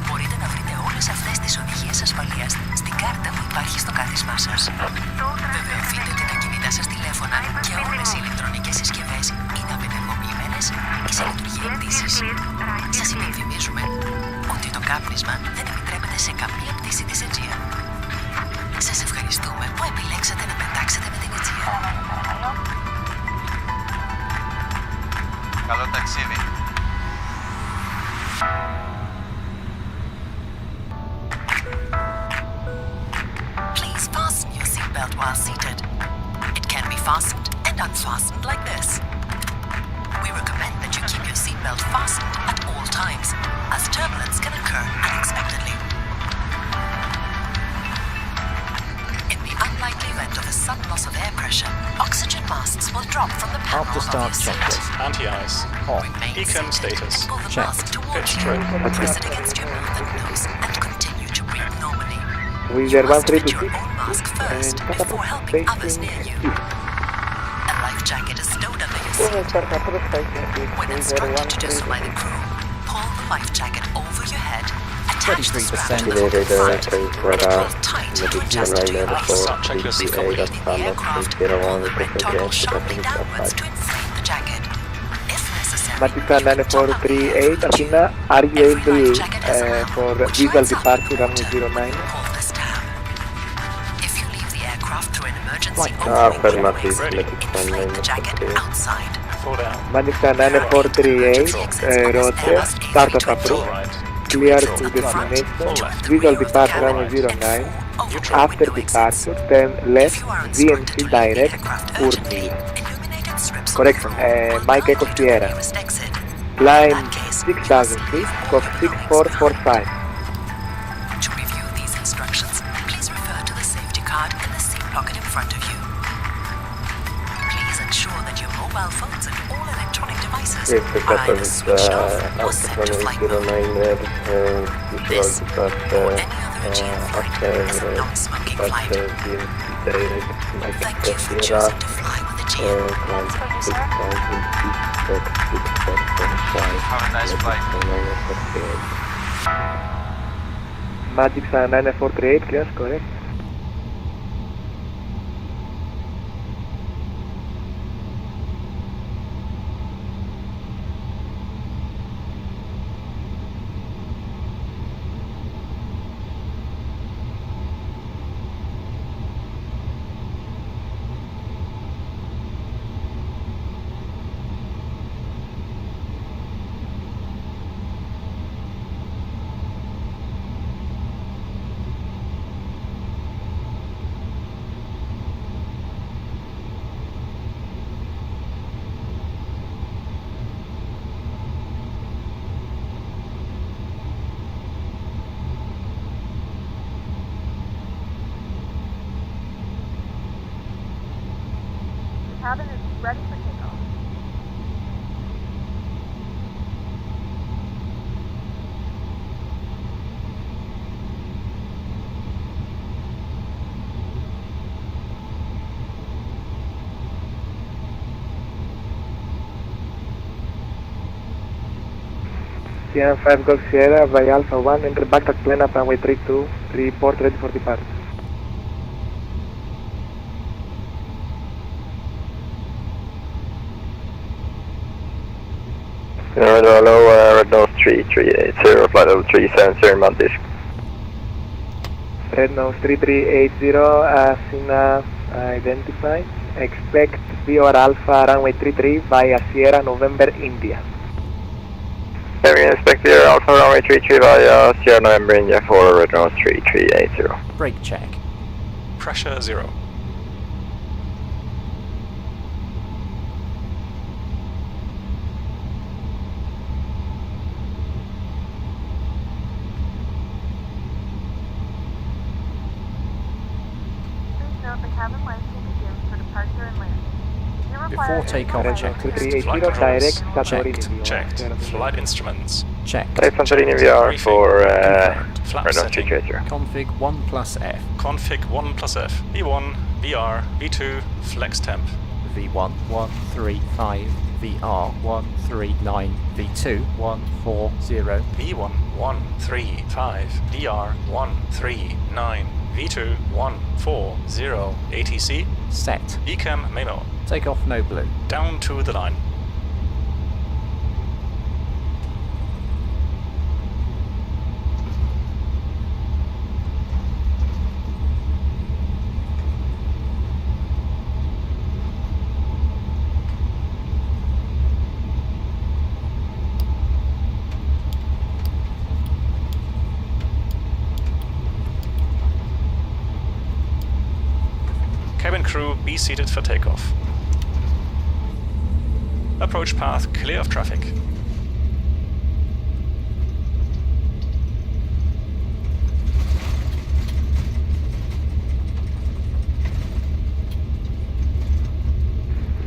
Μπορείτε να βρείτε όλες αυτές τις οδηγίες ασφαλείας στην κάρτα που υπάρχει στο κάθισμά σας. Βεβαιωθείτε ότι τα κινητά σας τηλέφωνα και όλες οι ηλεκτρονικές συσκευές είναι απενεργοποιημένες ή σε λειτουργία πτήσης. Σας υπενθυμίζουμε ότι το κάπνισμα δεν επιτρέπεται σε καμία πτήση της Aegean. Σας ευχαριστούμε που επιλέξατε να πετάξετε με την Aegean. Καλό ταξίδι. Please fasten your seatbelt while seated. It can be fastened and unfastened like this. We recommend that you keep your seatbelt fastened at all times, as turbulence can occur unexpectedly. In the unlikely event of a sudden loss of air pressure, oxygen masks will drop from the panel After of start your seat. Checklist. Anti-ice. On. Remain Ecam seated status. and pull the Check. mask towards Pitch you. trim. Press it against your mouth and nose and continue to breathe normally. Wizz You Air must fit your 1326 own mask first and before helping others near you. east. A life jacket is stowed under your seat. When instructed to do so by the crew, pull the life jacket over your head, attach the strap to the hook in front, and pull tight to adjust to your waist. Start checklist. Before leaving the aircraft, pull the red toggle sharply downwards to inflate the jacket. If necessary, Matica you can top up the air 9438, for Athena, are you Every able life jacket has a handle for which visual lights up in the departure runway water. 09? Pull this tab. If you leave the aircraft through an emergency Right. overwing Affirmative, runways, inflate the jacket outside. Four down. Matica 9438, Roger, start of approach, Right. clear to destination, visual departure runway 09, after departure, turn left, VNC direct, Urmil. Correction, Mike Echo Sierra. Climb 6,000 feet, Cox 6445. To review these instructions, please refer to the safety card in the seat pocket in front of you. Please ensure that your mobile phones and all electronic devices Yes, are either switched off or set to flight mode. This or any other achieved flight is a non-smoking flight. Thank you for choosing to fly with Aegean. Have a nice flight. Magic 9438, yes, correct. The cabin is ready for takeoff. Sierra 5 Golf Sierra by Alpha 1, enter back at plane up runway 32, report ready for departure. Hello, Red Nose 3380, flight level 370, Mantis. Red Nose 3380, Athena identified. Expect VOR Alpha runway 33 via Sierra November India. We expect the Alpha runway 33 via Sierra November India for Red Nose 3380. Brake check. Pressure 0. Please note the cabin lights will be dimmed for departure and landing. If you require Before takeoff, additional check. lighting, 3380 Flight direct controls. Santorini. Checked. Flight instruments. Check. Santorini VR for Flap Red Nose setting. 3380. Config 1 plus F. Config 1 plus F. V1, VR, V2, flex temp. V1 135, VR 139, V2 140, V1 135, VR 139, V2 140, ATC. set. Ecam memo. Take off no blue. Down to the line. crew be seated for takeoff. Approach path clear of traffic.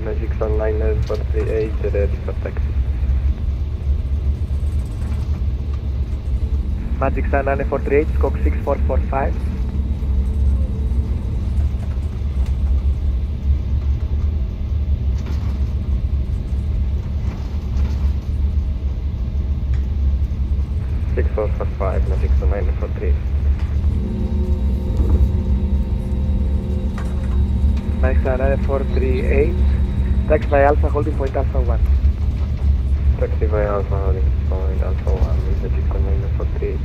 Magic Sunliner 438 ready for taxi. Magic Sunliner 438, squawk 6445. Magic Sunliner 438. Magic Sunliner 438, taxi by Alpha, holding point Alpha 1. Taxi by Alpha, holding point Alpha 1, with Magic Sunliner 438.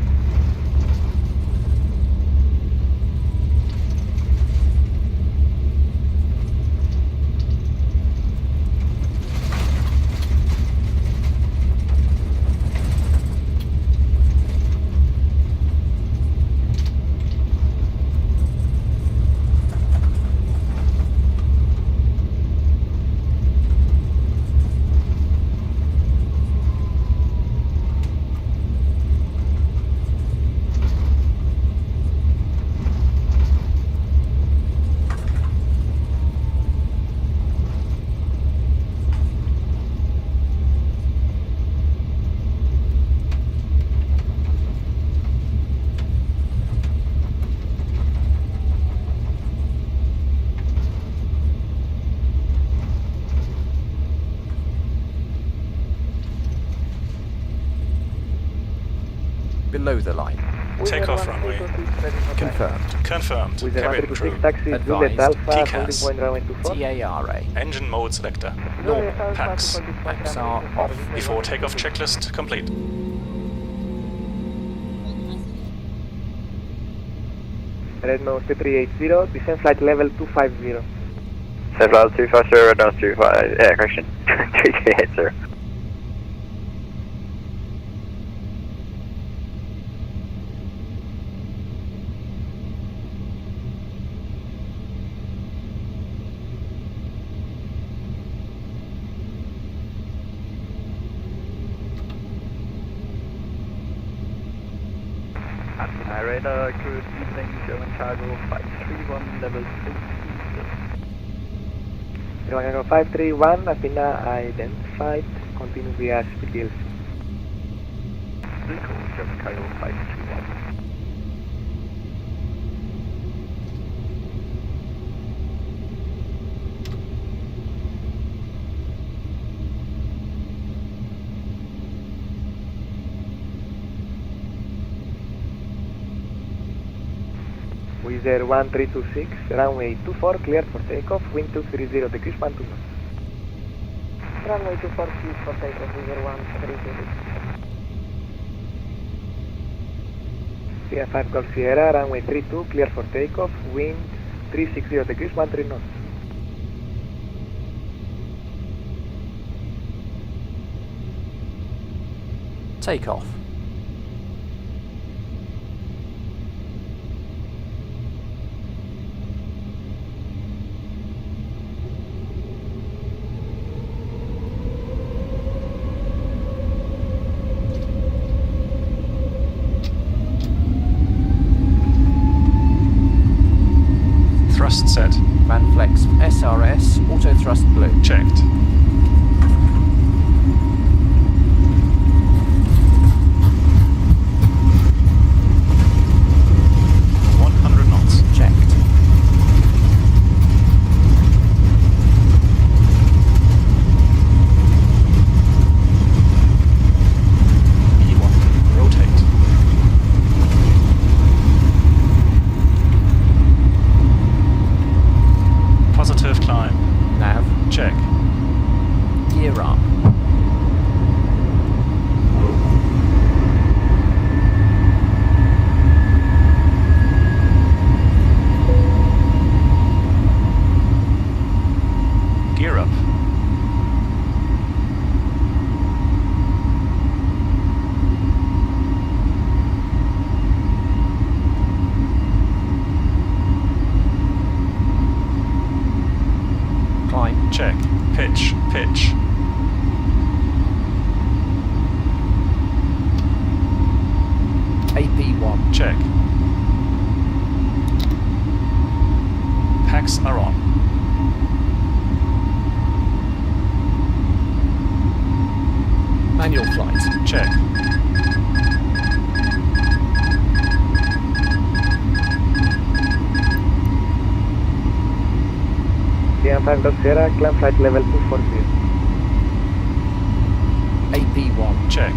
Below the line. Takeoff runway. Confirmed. Confirmed. With the Cabin crew. 136 taxi, Juliet Advised. Alpha, holding TCAS. point runway 24. TARA. Engine mode selector. Normal. Pax. Pax are off. Before takeoff checklist complete. Red nose 2380, descent flight level 250. Central 250, red nose 25, correction, 3380. Hi radar, good evening, German cargo 531, level 6. German cargo 531, Athena identified, continue via SPTLC. Recall, German cargo 531. Wizz Air 1326, runway 24, cleared for takeoff, wind 230 degrees, 1 to knots. Runway 24, cleared for takeoff, Wizz Air 1326. Sierra 5 Golf Sierra, runway 32, cleared for takeoff, wind 360 degrees, 13 knots. Takeoff. Thrust set. Manflex SRS, auto thrust blue. Checked. Checked. E1. Rotate. Positive climb. Nav. Check. pitch. AP1. Check. Packs are on. Manual flight. Check. CM5 Dog Sierra, climb flight level 240. AP1. Check.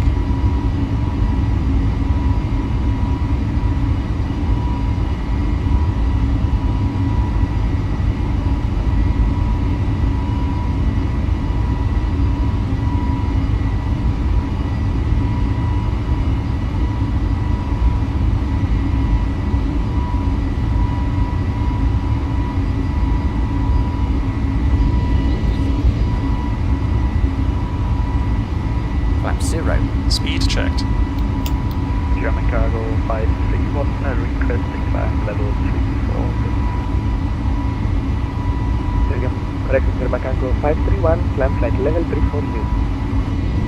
Flap 0. Speed checked. German cargo 561, requesting climb level 340. Correct, German cargo 531, climb flight level 340.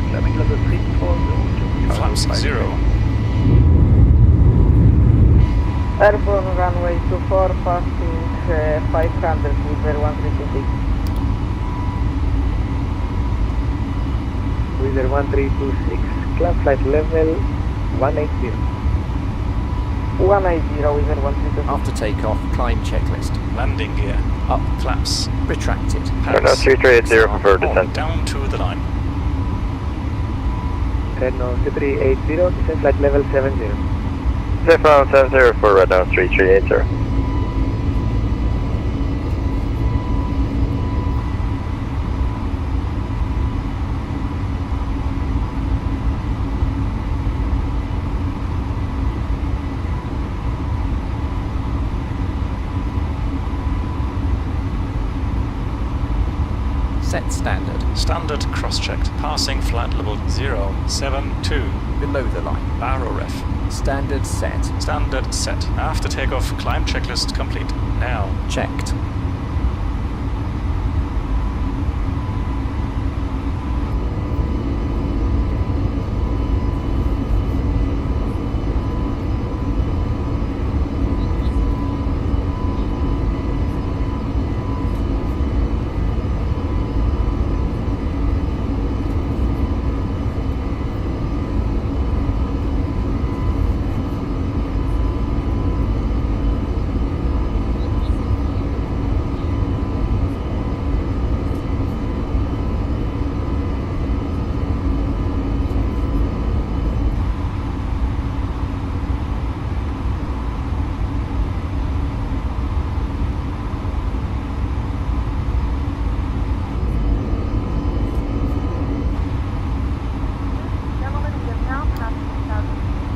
Climbing level 340. Flaps 0. Airborne runway 24, passing 500 with 1326. Wizard 1326, climb flight level 180. 180, Wizard 132. After takeoff, climb checklist. Landing gear. Up. Flaps. Retracted. Packs. 3380 for On. descent. Down to the line. Red nose 3380, descent flight level 70. Zephyr 70 for red nose 3380. Set standard. Standard cross-checked. Passing flight level 072. Below the line. Barrow ref. Standard set. Standard set. After takeoff, climb checklist complete. Now. Checked. Gentlemen, we have now passed 10,000 feet.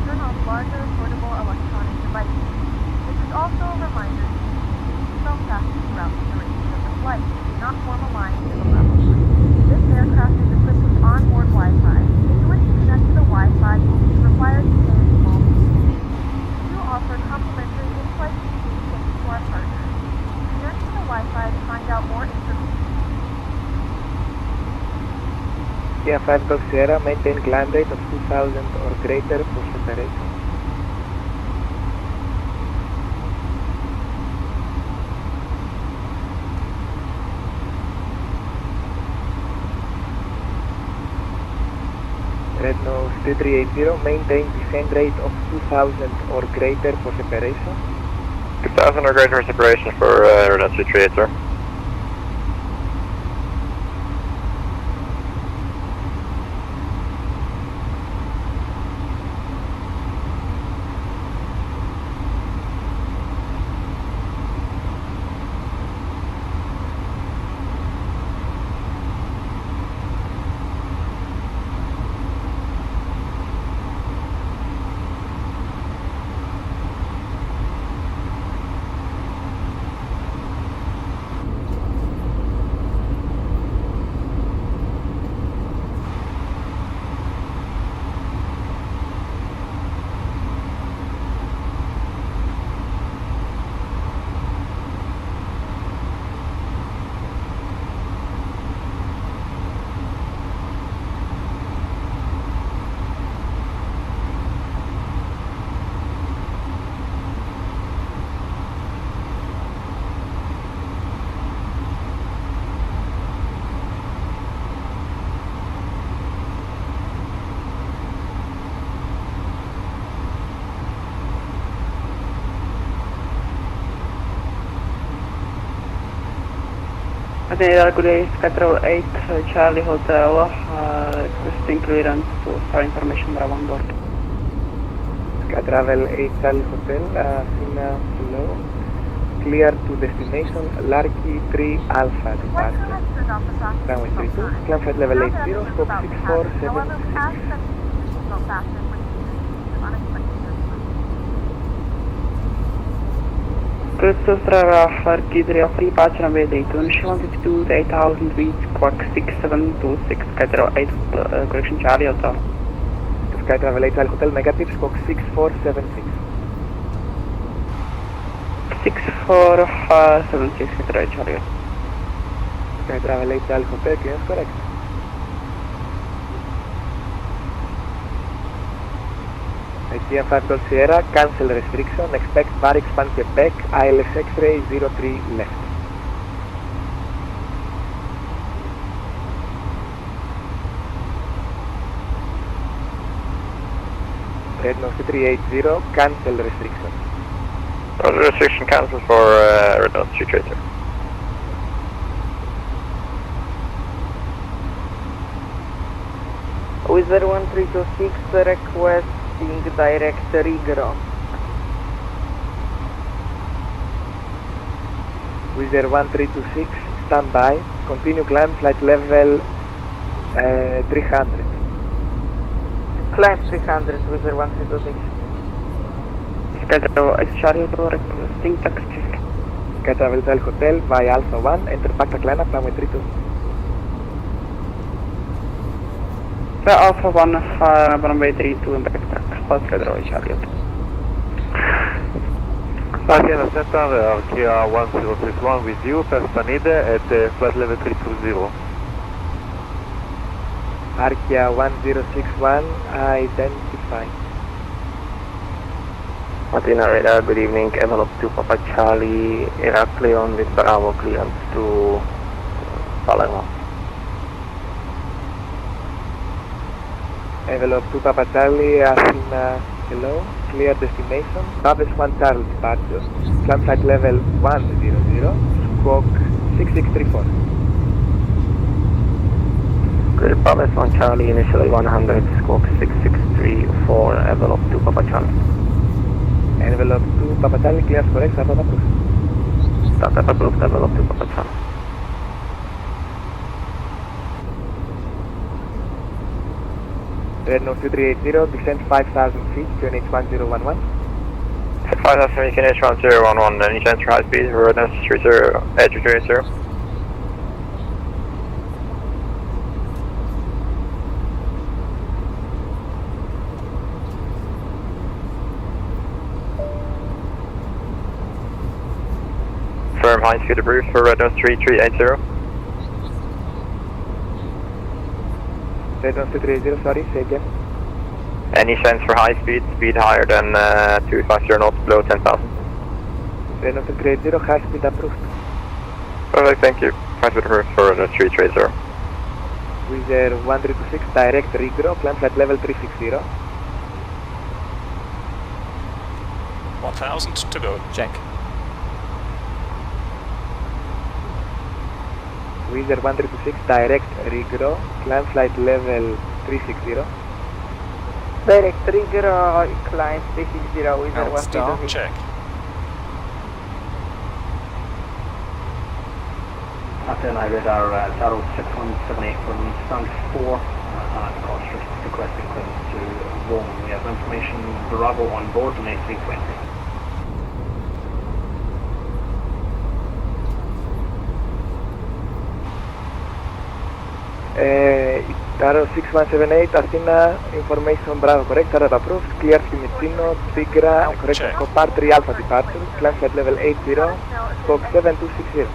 Turn off larger portable electronic devices. This is also a reminder to keep seatbelt fastened throughout the duration of the flight. Do not form a line to the level. This aircraft is equipped with onboard Wi-Fi. If you wish to connect to the Wi-Fi, you will be required to pay a small fee. We do offer complimentary in-flight communication to our partners. Connect to the Wi-Fi to find out more information. CM5 Dog Sierra, maintain climb rate of 2000 or greater for separation. Red nose 2380, maintain descent rate of 2000 or greater for separation. 2000 or greater separation for red nose 3380. Good day, Skytravel 8, Charlie Hotel, requesting clearance to start information Bravo on board. Skytravel 8 Charlie Hotel, Athena Hello. Clear to destination Larky 3 Alpha departure. Runway 32, climb flight level 80, scope 6476. Christopher Larky 3 Alpha departure runway 82, initial altitude 8000 feet, squawk 6726, Skytravel 8, correction Charlie Hotel. Skytravel 8 Charlie Hotel, negative, scope 6476. 6476, Skytravel 8 Charlie Hotel. Skytravel 8 Charlie Hotel, clearance correct. Aegean 5 Golf Sierra, cancel restriction, expect bar expand Quebec, ILS X-ray 03 left. Red nose 380, cancel restriction. Restriction cancelled for Red Nose 380. Wizard 1326 requesting direct regro. Wizard 1326, stand by, continue climb flight level 300. Climb 300, Wizard 1326. Skytravel 8 Charlie Hotel requesting taxi. Skytravel Charlie Hotel via Alpha 1, enter back line up runway 32. Alpha 1, runway 32, impact track, Skytravel 8 Charlie Hotel. Athens Center, Arkia 1061 with you, Perstanide at flight level 320. Arkia 1061, identify. Athena Radar, good evening, envelope 2 Papa Charlie, Heraklion with Bravo clearance to Palermo. Envelope 2 Papa Charlie, Athena, hello, clear destination, Travis 1 Charlie departure, climb flight level 100, squawk 6634. Clear Travis 1 Charlie, initially 100, squawk 6634, envelope 2 Papa Charlie. Envelope 2 Papa Charlie, clear correct, startup approved. Startup approved, envelope 2 Papa Charlie. Red nose 2380, descend 5000 feet, QNH 1011. 5000 feet, QNH 1011, any chance for high speed, Red Nose 30, Edge 380. Firm high speed approved for Red Nose 3380. Red nose 2380, sorry, say again. Any sense for high speed, speed higher than 250 knots, below 10,000. Red nose 2380, high speed approved. Perfect, thank you. High speed approved for Red Nose 330. Wizard 1326, direct regro, climb flight level 360. 1000 to go. Check. Wizard 1326, direct regro, climb flight level 360. Direct regro, climb 360, Wizard 1326. Check. Athena Radar, Charles 6178 from stand 4, cost requesting clearance to Rome. We have information Bravo on board on A320. Arrow 6178, Athena, information Bravo, correct, startup approved, clear Fiumicino, Tigra, correct, Copar 3 Alpha departure, climb flight level 80, scope 7260.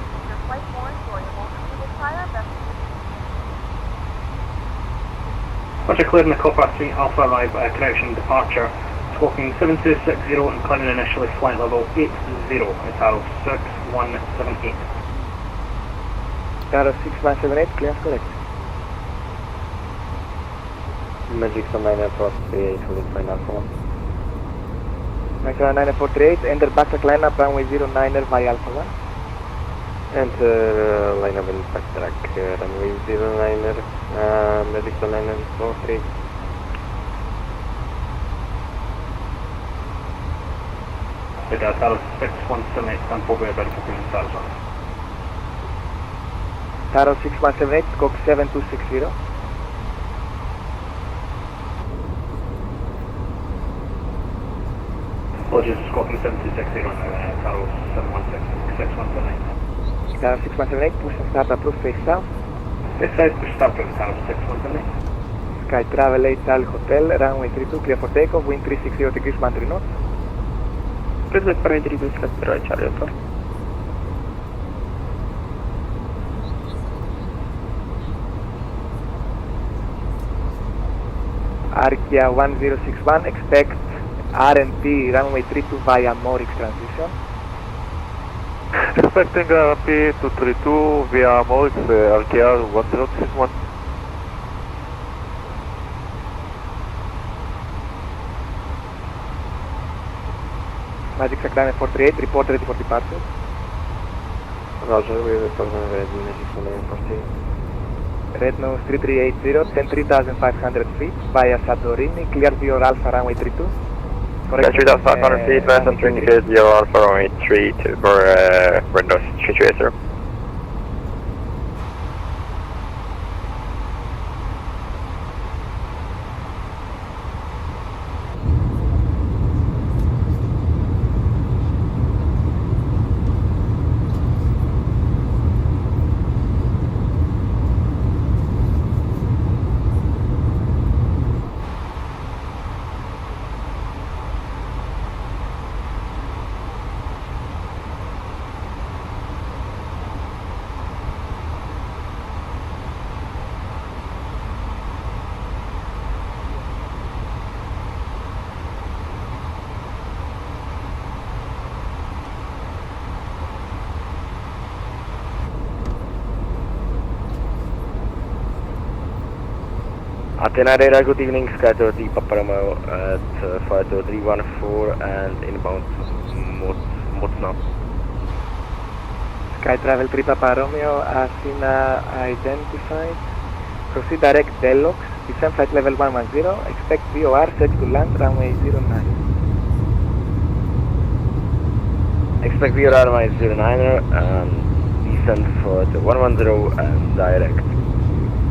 Roger, clearing the Copar 3 Alpha arrive at correction departure, squawking 7260 and climbing initially flight level 80 at Arrow 6178. Arrow 6178, clearance correct. Magic 948, will find Alpha 1. Maximum 9438, enter backtrack lineup runway 09er via Alpha 1. Enter line of impact track, runway 09er, medical liner 43. With Taros 6178, stand for ready for green status on. Taros 6178, scope 7260. Apologies, Scorpion 7260 on Taros 6178. Taros 6178, push and start approved face south. This side push start with Taros 6178. Sky Travel 8 Charlie Hotel, runway 32, clear for takeoff, wind 360 degrees, 13 knots. Please wait for entry to Sky Charlie Hotel. Arkia 1061, expect RMP runway 32 via Morix transition. Expecting RMP 232 via Morix, RKR 1061. Magic Sakdane 48, report ready for departure. Roger, we report on red Magic Sakdane 48. Red nose 3380, 10,500 feet via Santorini, clear via Alpha runway 32. Correct 3,500 feet, west and 28 your Alpha runway 32 for red nose 330. Athena radar, good evening, Skytower 3 Papa Romeo at 52314 and inbound Motna. Sky Travel 3 Papa Romeo, Athena identified. Proceed direct Delox, descend flight level 110, expect VOR, set to land runway 09. Expect VOR runway 09er and descend for the 110 and direct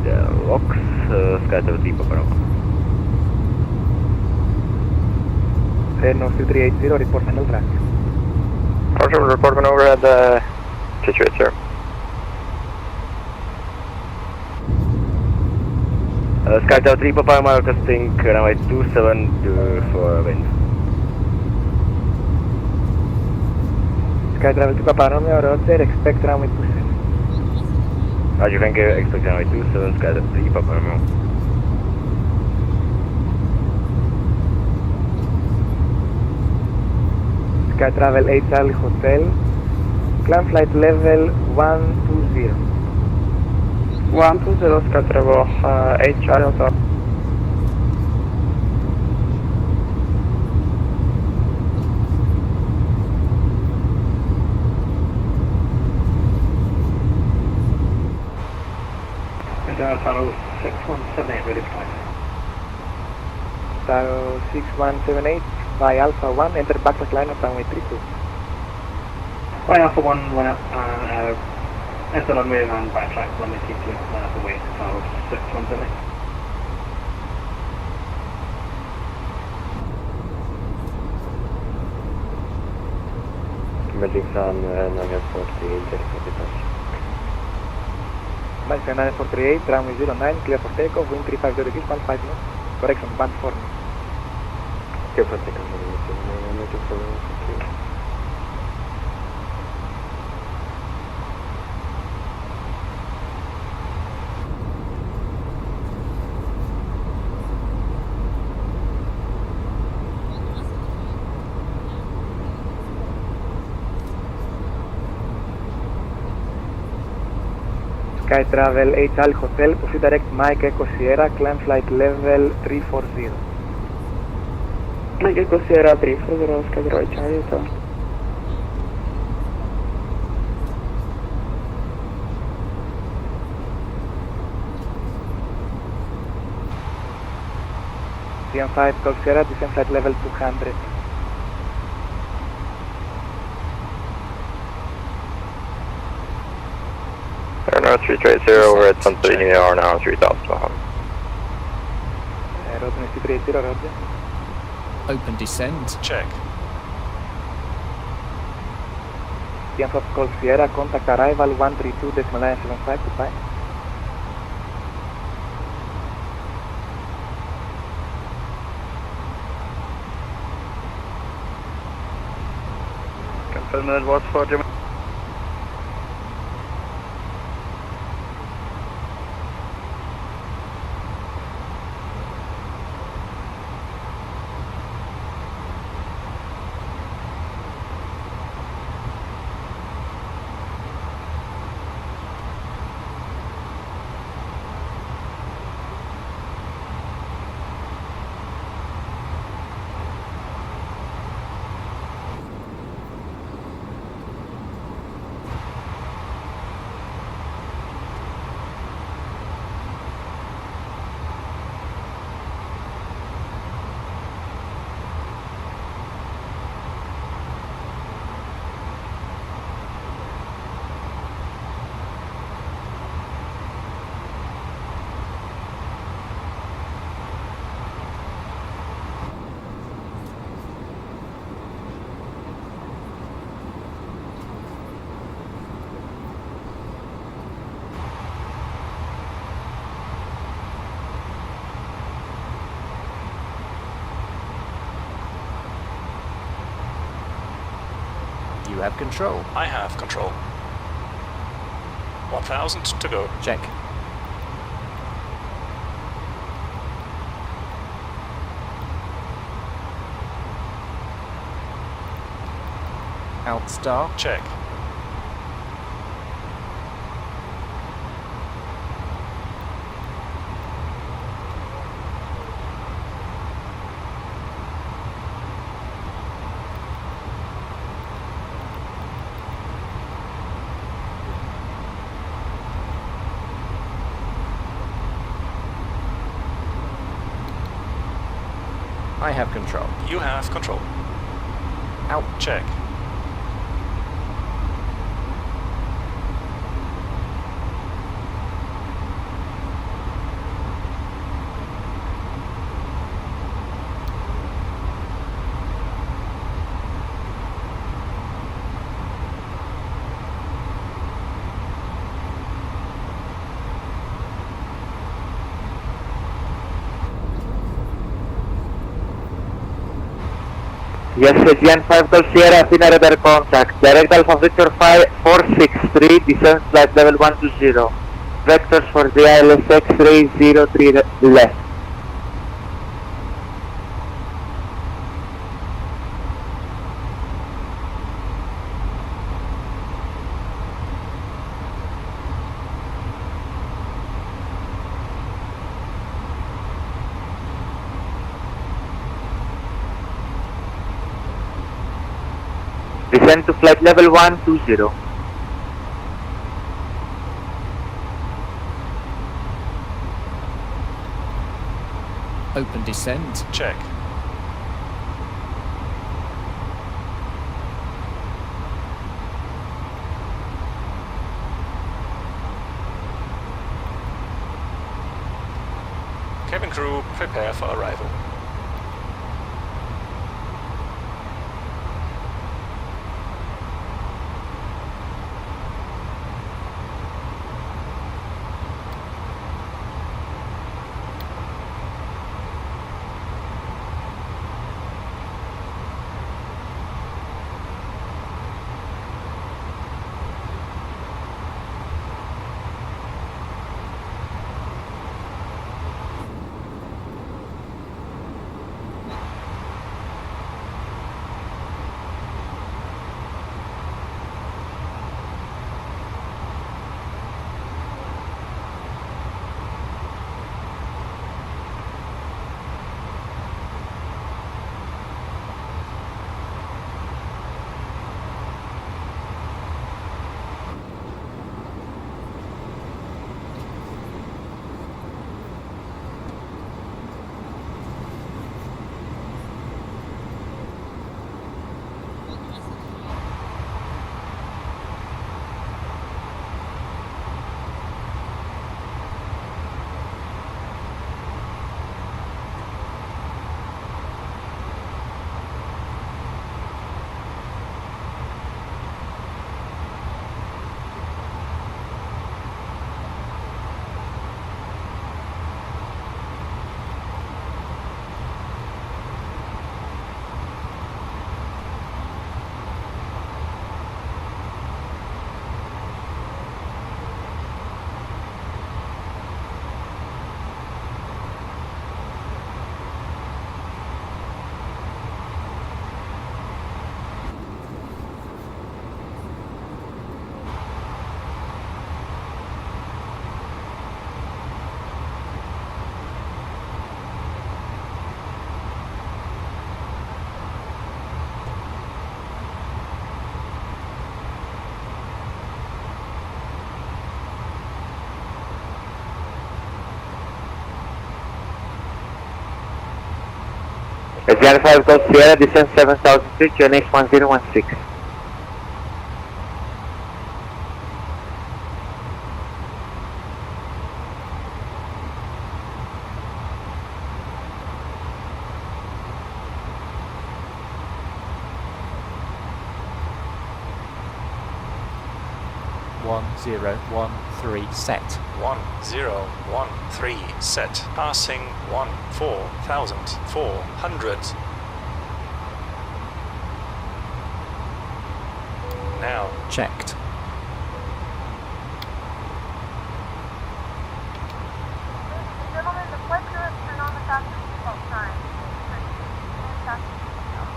Delox. Skytower 3 Papa Romeo. Red nose 2380, report final track. Roger, report on overhead situation. Skytower 3 Papa Romeo, requesting runway 27 for wind. Sky Travel 3 Papa Romeo, roger, expect runway 27. Roger, thank you, expect runway 27, Skytower 3 Papa Romeo. Sky Travel 8 Charlie Hotel, climb flight level 120. 120, Sky Travel 8 Charlie Hotel. Taros 6178, ready for flight. Taros 6178 by Alpha 1, enter backtrack line of runway 32. By Alpha 1, went up and enter runway and backtrack runway 32, then up away to Taros 6178. Magic Sun 948, ready for departure. Magic 948, runway 09, clear for takeoff, wind 350 degrees, 15 knots. Correction, band 4 knots. Clear for takeoff. Sky Travel 8 Charlie Hotel, proceed direct Mike Echo Sierra, climb flight level 340. Mike Echo Sierra 340, Sky Travel 8 Charlie Hotel. ASCN 5 Golf Sierra, descend flight level 200. Aeronaut 330, we're at Sunset Neo, now 3,200. Aeronaut 330, roger. Open descent. Check. ASCN 5 Golf Sierra, contact arrival 132.975, goodbye. Confirm that was for Germany. You have control. I have control. 1,000 to go. Check. Outstar. Check. I have control. You have control. Out. Check. Yes, Aegean 5 Golf Sierra, Athena radar contact. Direct Alpha Victor 463, descent flight level 120. Vectors for the ILS X-ray 03 left. Descend to flight level 120. Open descent. Check. Cabin crew, prepare for arrival. Aegean 5 Golf Sierra, descend 7000 feet, QNH 1016. One, 0, 1, 3, set. 1013 set. Passing 14,400. Now checked. Ladies and gentlemen, the flight crew has turned on the fasten seatbelt sign. Please turn to your seat and fasten your seatbelt.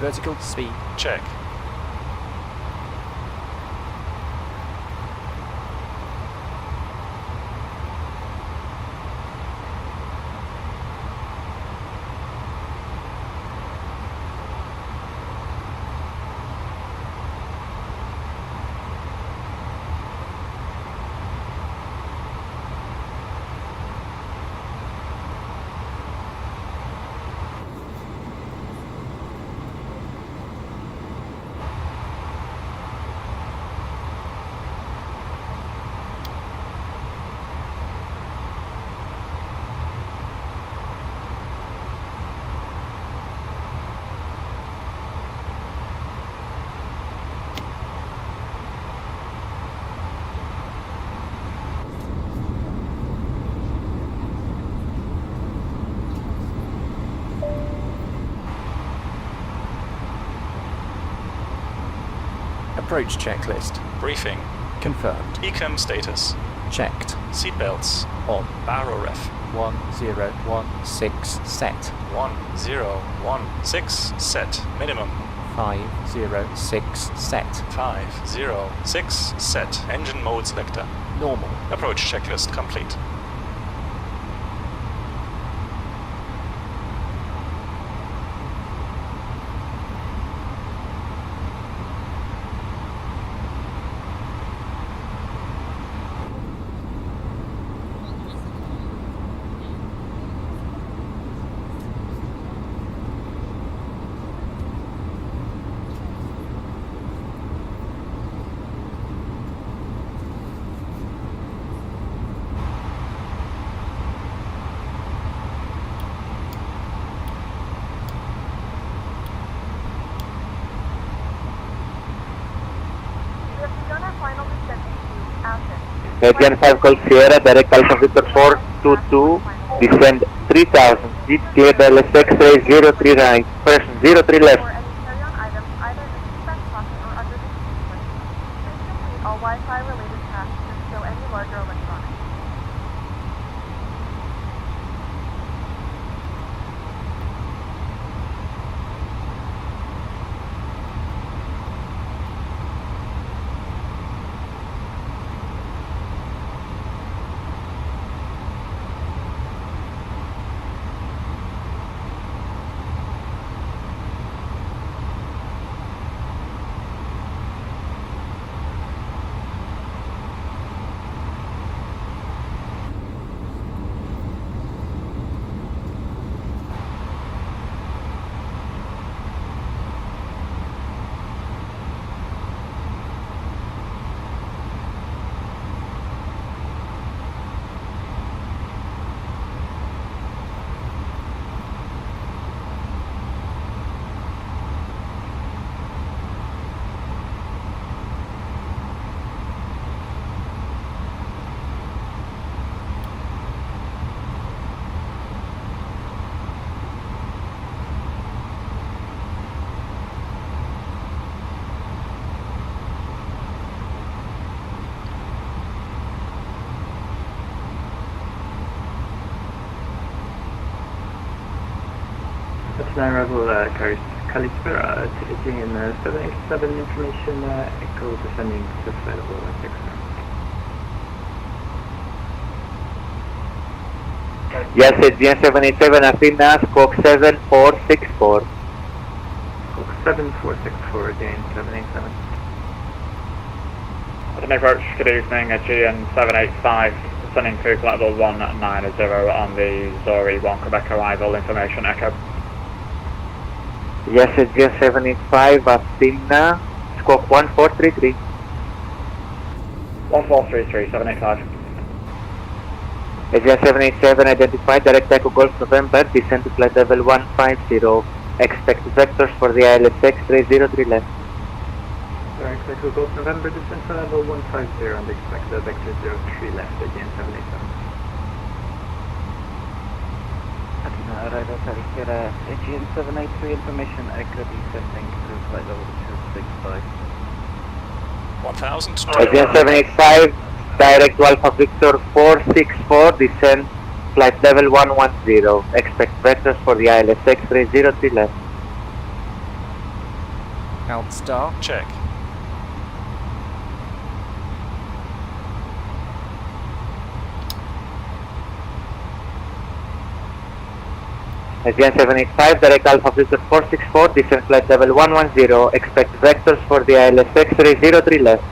Vertical speed. check. Approach checklist. Briefing. Confirmed. Ecam status. Checked. Seatbelts. On. Barrel ref. 1016 set. 1016 set. Minimum. 506 set. 506 set. Engine mode selector. Normal. Approach checklist complete. We have begun our final descent to Athens. Aegean 5 Golf Sierra, direct Alpha Victor 422, descend 3000 feet, cleared LSX ray 03 right, person 03 left. For any carry-on items either in the seatback pocket or under the seat cushion. Please complete all Wi-Fi related tasks and stow any larger electronics. That's an arrival coast Kalispera to Aegean 787 information echo descending to available at 6. Yes, Aegean 787 Athena, squawk 7464. Squawk 7464, Aegean 787. Ultimate approach, good evening, Aegean 785, descending to level 190 on the Zori 1 Quebec arrival, information echo. Yes, Aegean 785 Athena, squawk 1433. 1433, 785. Aegean 787 identified, direct echo Golf November, descend to flight level 150. Expect vectors for the ILSX 303 left. Direct echo Golf November, descend to level 150 and expect the vector 03 left, Aegean 787. Arrival here, Aegean 783 information, echo descending to flight level 265. 1000. Aegean 785, direct to Alpha Victor 464, descend flight level 110. Expect vectors for the ILSX 303 left. Alt star. Check. Aegean 785, direct Alpha Victor 464, descend flight level 110. Expect vectors for the ILSX 303 left.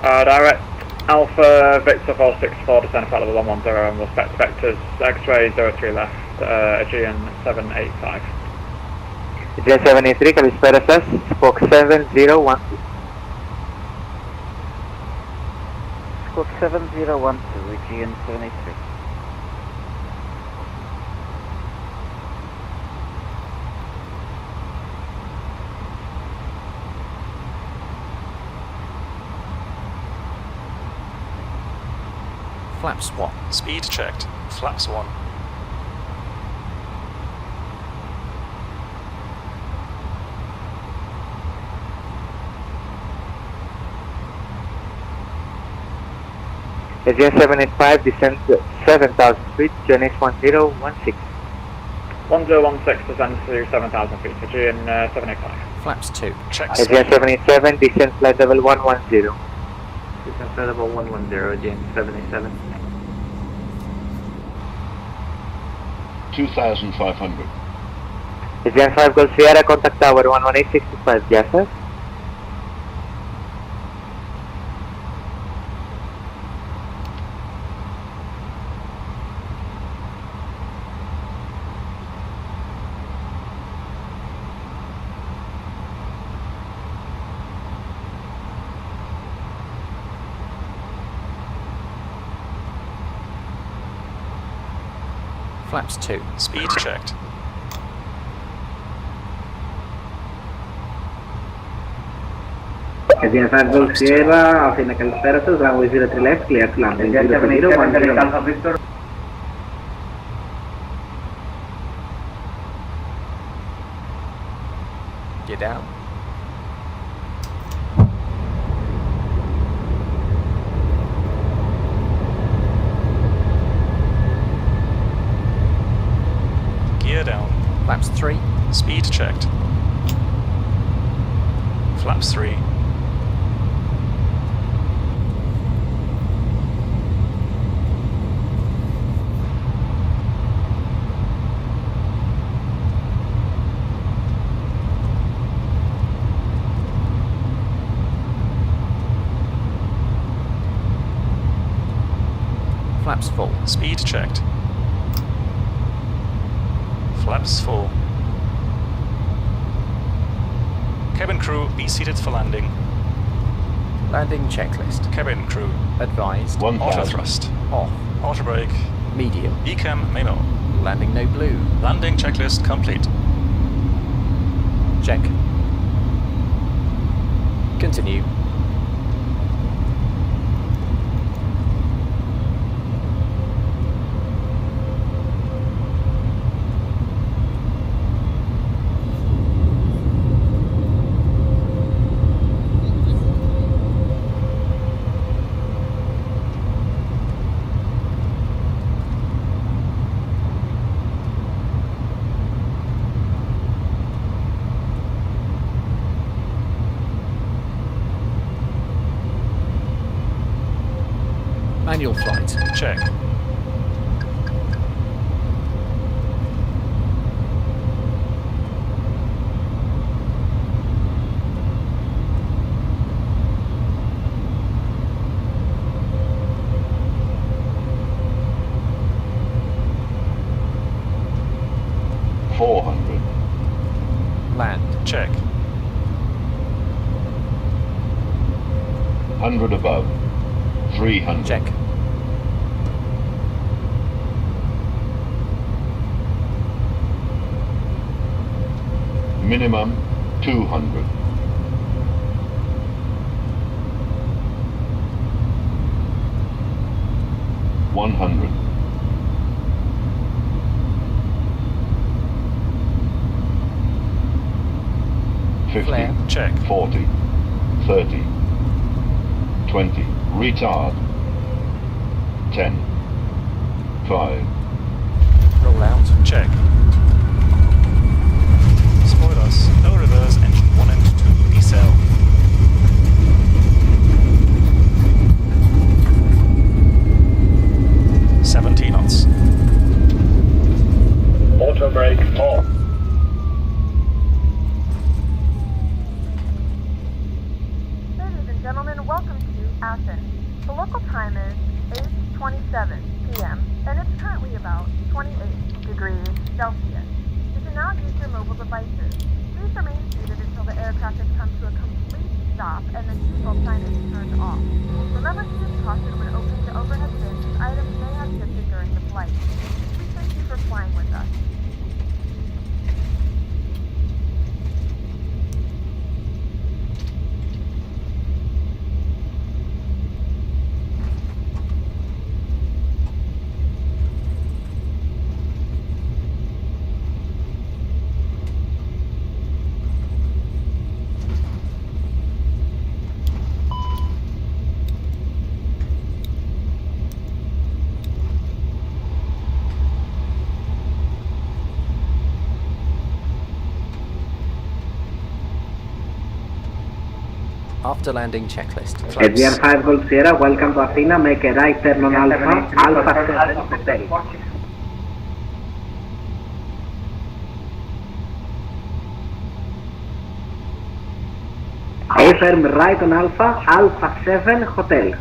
Direct Alpha Victor 464, descend flight level 110 and respect vectors X-ray 03 left, Aegean 785. Aegean 783, καλησπέρα σας, squawk 7012. Squawk 7012, Aegean 783. Flaps 1. Speed checked. Flaps 1. Aegean 785, descend 7,000 feet, GNH 1016. 1016 descends to 7,000 feet, Aegean 785. Flaps 2. Check. Aegean 787, descend flight level 110. Descend flight level 110, Aegean 787. 2500. Aegean 5 Golf Sierra, contact tower 11865, γεια σας. Flaps 2. Speed checked. Aegean 5 Golf Sierra, Athena καλησπέρα σας, runway 03 left, clear to landing, 010. Gear down. Gear down. Flaps 3. Speed checked. Flaps 3. Flaps full. Speed checked. Flaps full. Cabin crew, be seated for landing. Landing checklist. Cabin crew, Advised. 1000. auto thrust, Off. auto brake, Medium. ECAM memo. Landing no blue. Landing checklist complete. Check. Continue. Manual flight. Check. Land. Check. 100 above. 300. Check. Minimum 200. $100. 50. Flare. Check. 40. 30. 20. Retard. 10. 5. Roll out. Check. Spoilers. No reverse. Engine 1 and 2. Decel. $70 knots. Auto brake off. Ladies and gentlemen, welcome to Athens. The local time is 8:27 p.m. and it's currently about 28 degrees Celsius. You can now use your mobile devices. Please remain seated until the aircraft has come to a complete stop and the seatbelt sign is turned off. Remember to use caution when opening the overhead bins as items may have shifted during the flight. We thank you for flying with us. After landing checklist. Aegean 5 Golf Sierra, welcome to Athena. Make a right turn on Alpha, Alpha 7 Hotel. A firm right on Alpha, Alpha 7 Hotel.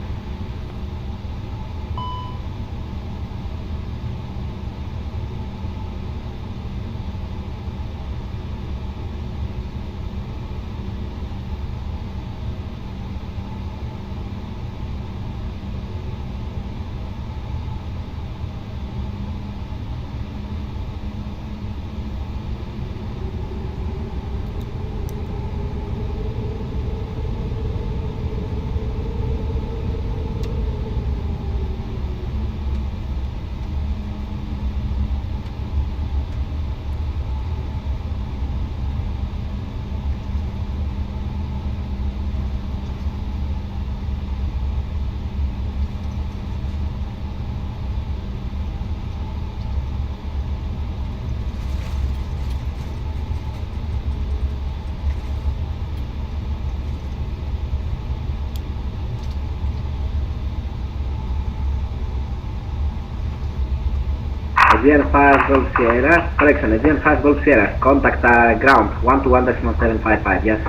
Aegean 5 Golf Sierra, correction, Aegean 5 Golf Sierra, contact ground, 121.755, yes.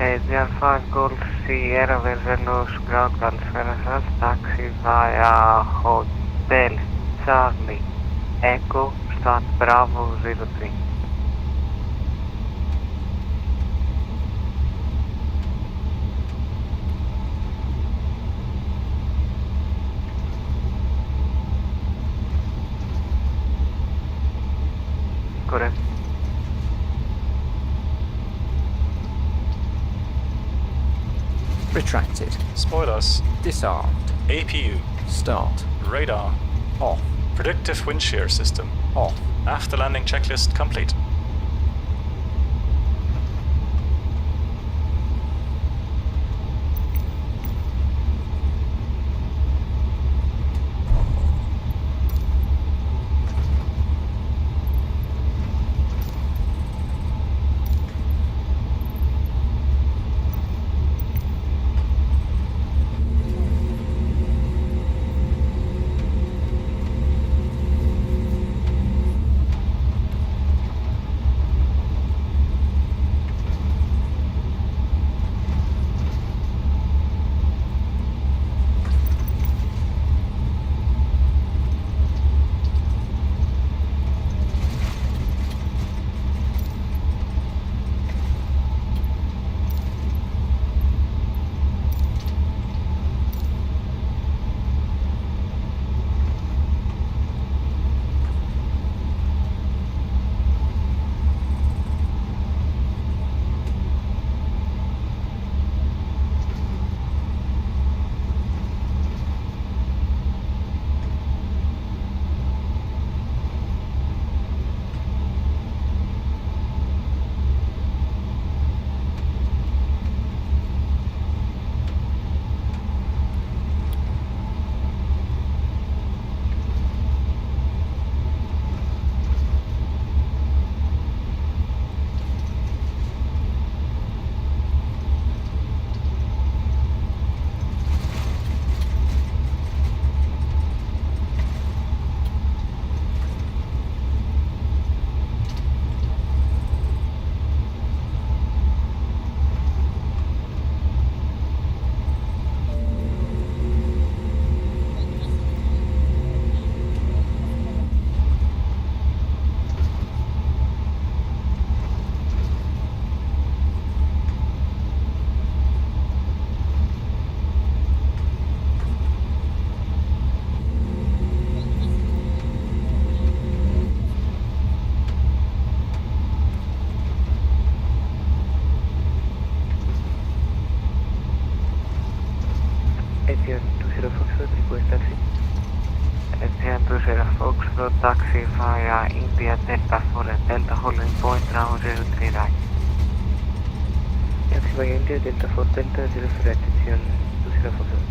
Aegean 5 Golf Sierra Venizelos καλησπέρα σας, taxi via Hotel Charlie Echo Stat Bravo 03. Correct. Retracted. Spoilers. Disarmed. APU. Start. Radar. Off. Predictive wind shear system. Off. After landing checklist complete. Aegean 20 Foxtrot, request taxi. Aegean 20 Foxtrot, taxi via India Delta 4 and Delta holding point round 03 right. Taxi via India Delta 4 Delta 03 right, Aegean 20 Foxtrot.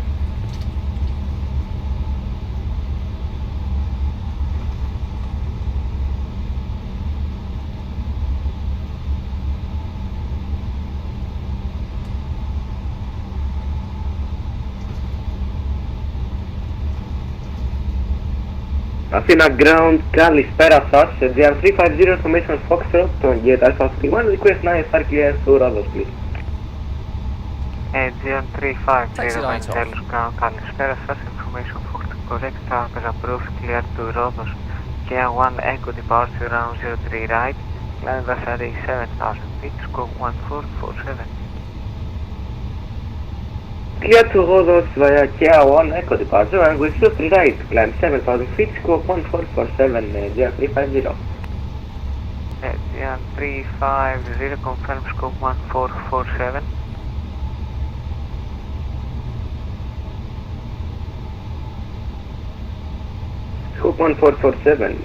Athena ground, καλησπέρα σας, Aegean 350 information Foxtrot, get Alpha 31, request 9 clearance to Rhodos please. Aegean 350 Venizelos ground, καλησπέρα σας, information Foxtrot correct, target approved, clear to Rhodos, Kia 1 Echo departure round 03 right, climb Vasari 7000 feet, scope 1447. Clear to Rhodos via Kia 1 Echo departure and with 03 right, climb 7000 feet, scope 1447, Aegean 350. Aegean 350, confirm scope 1447. Scope 1447,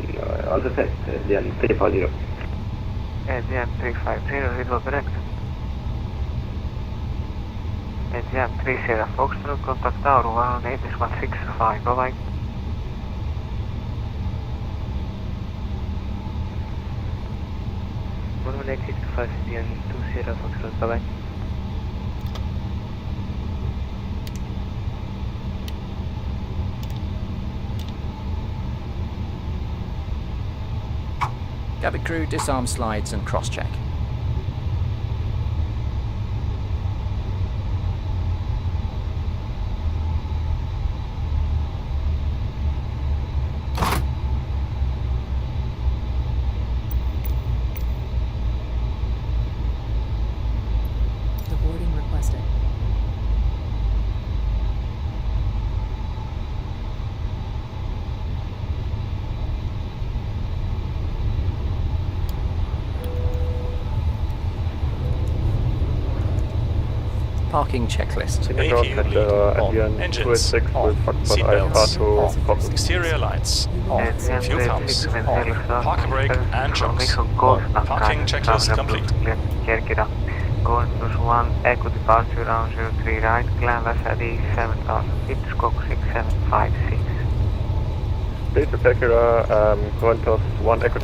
also set, Aegean 350. Aegean 350, read correct. Aegean 30 Foxtrot, contact tower 118.65, bye bye. One 865, Aegean 20 Foxtrot, bye bye. Cabin crew, disarm slides and cross-check. Boarding requested. parking checklist. APU lead on. Engines on. Seatbelts on. Exterior lights on. Fuel pumps on. Park brake and jumps on. Parking checklist complete. Going plus 1 Echo departure round 03 right, climb Vassari 7000 feet, squawk 6756. Base Acura, Qantas 1 Echo.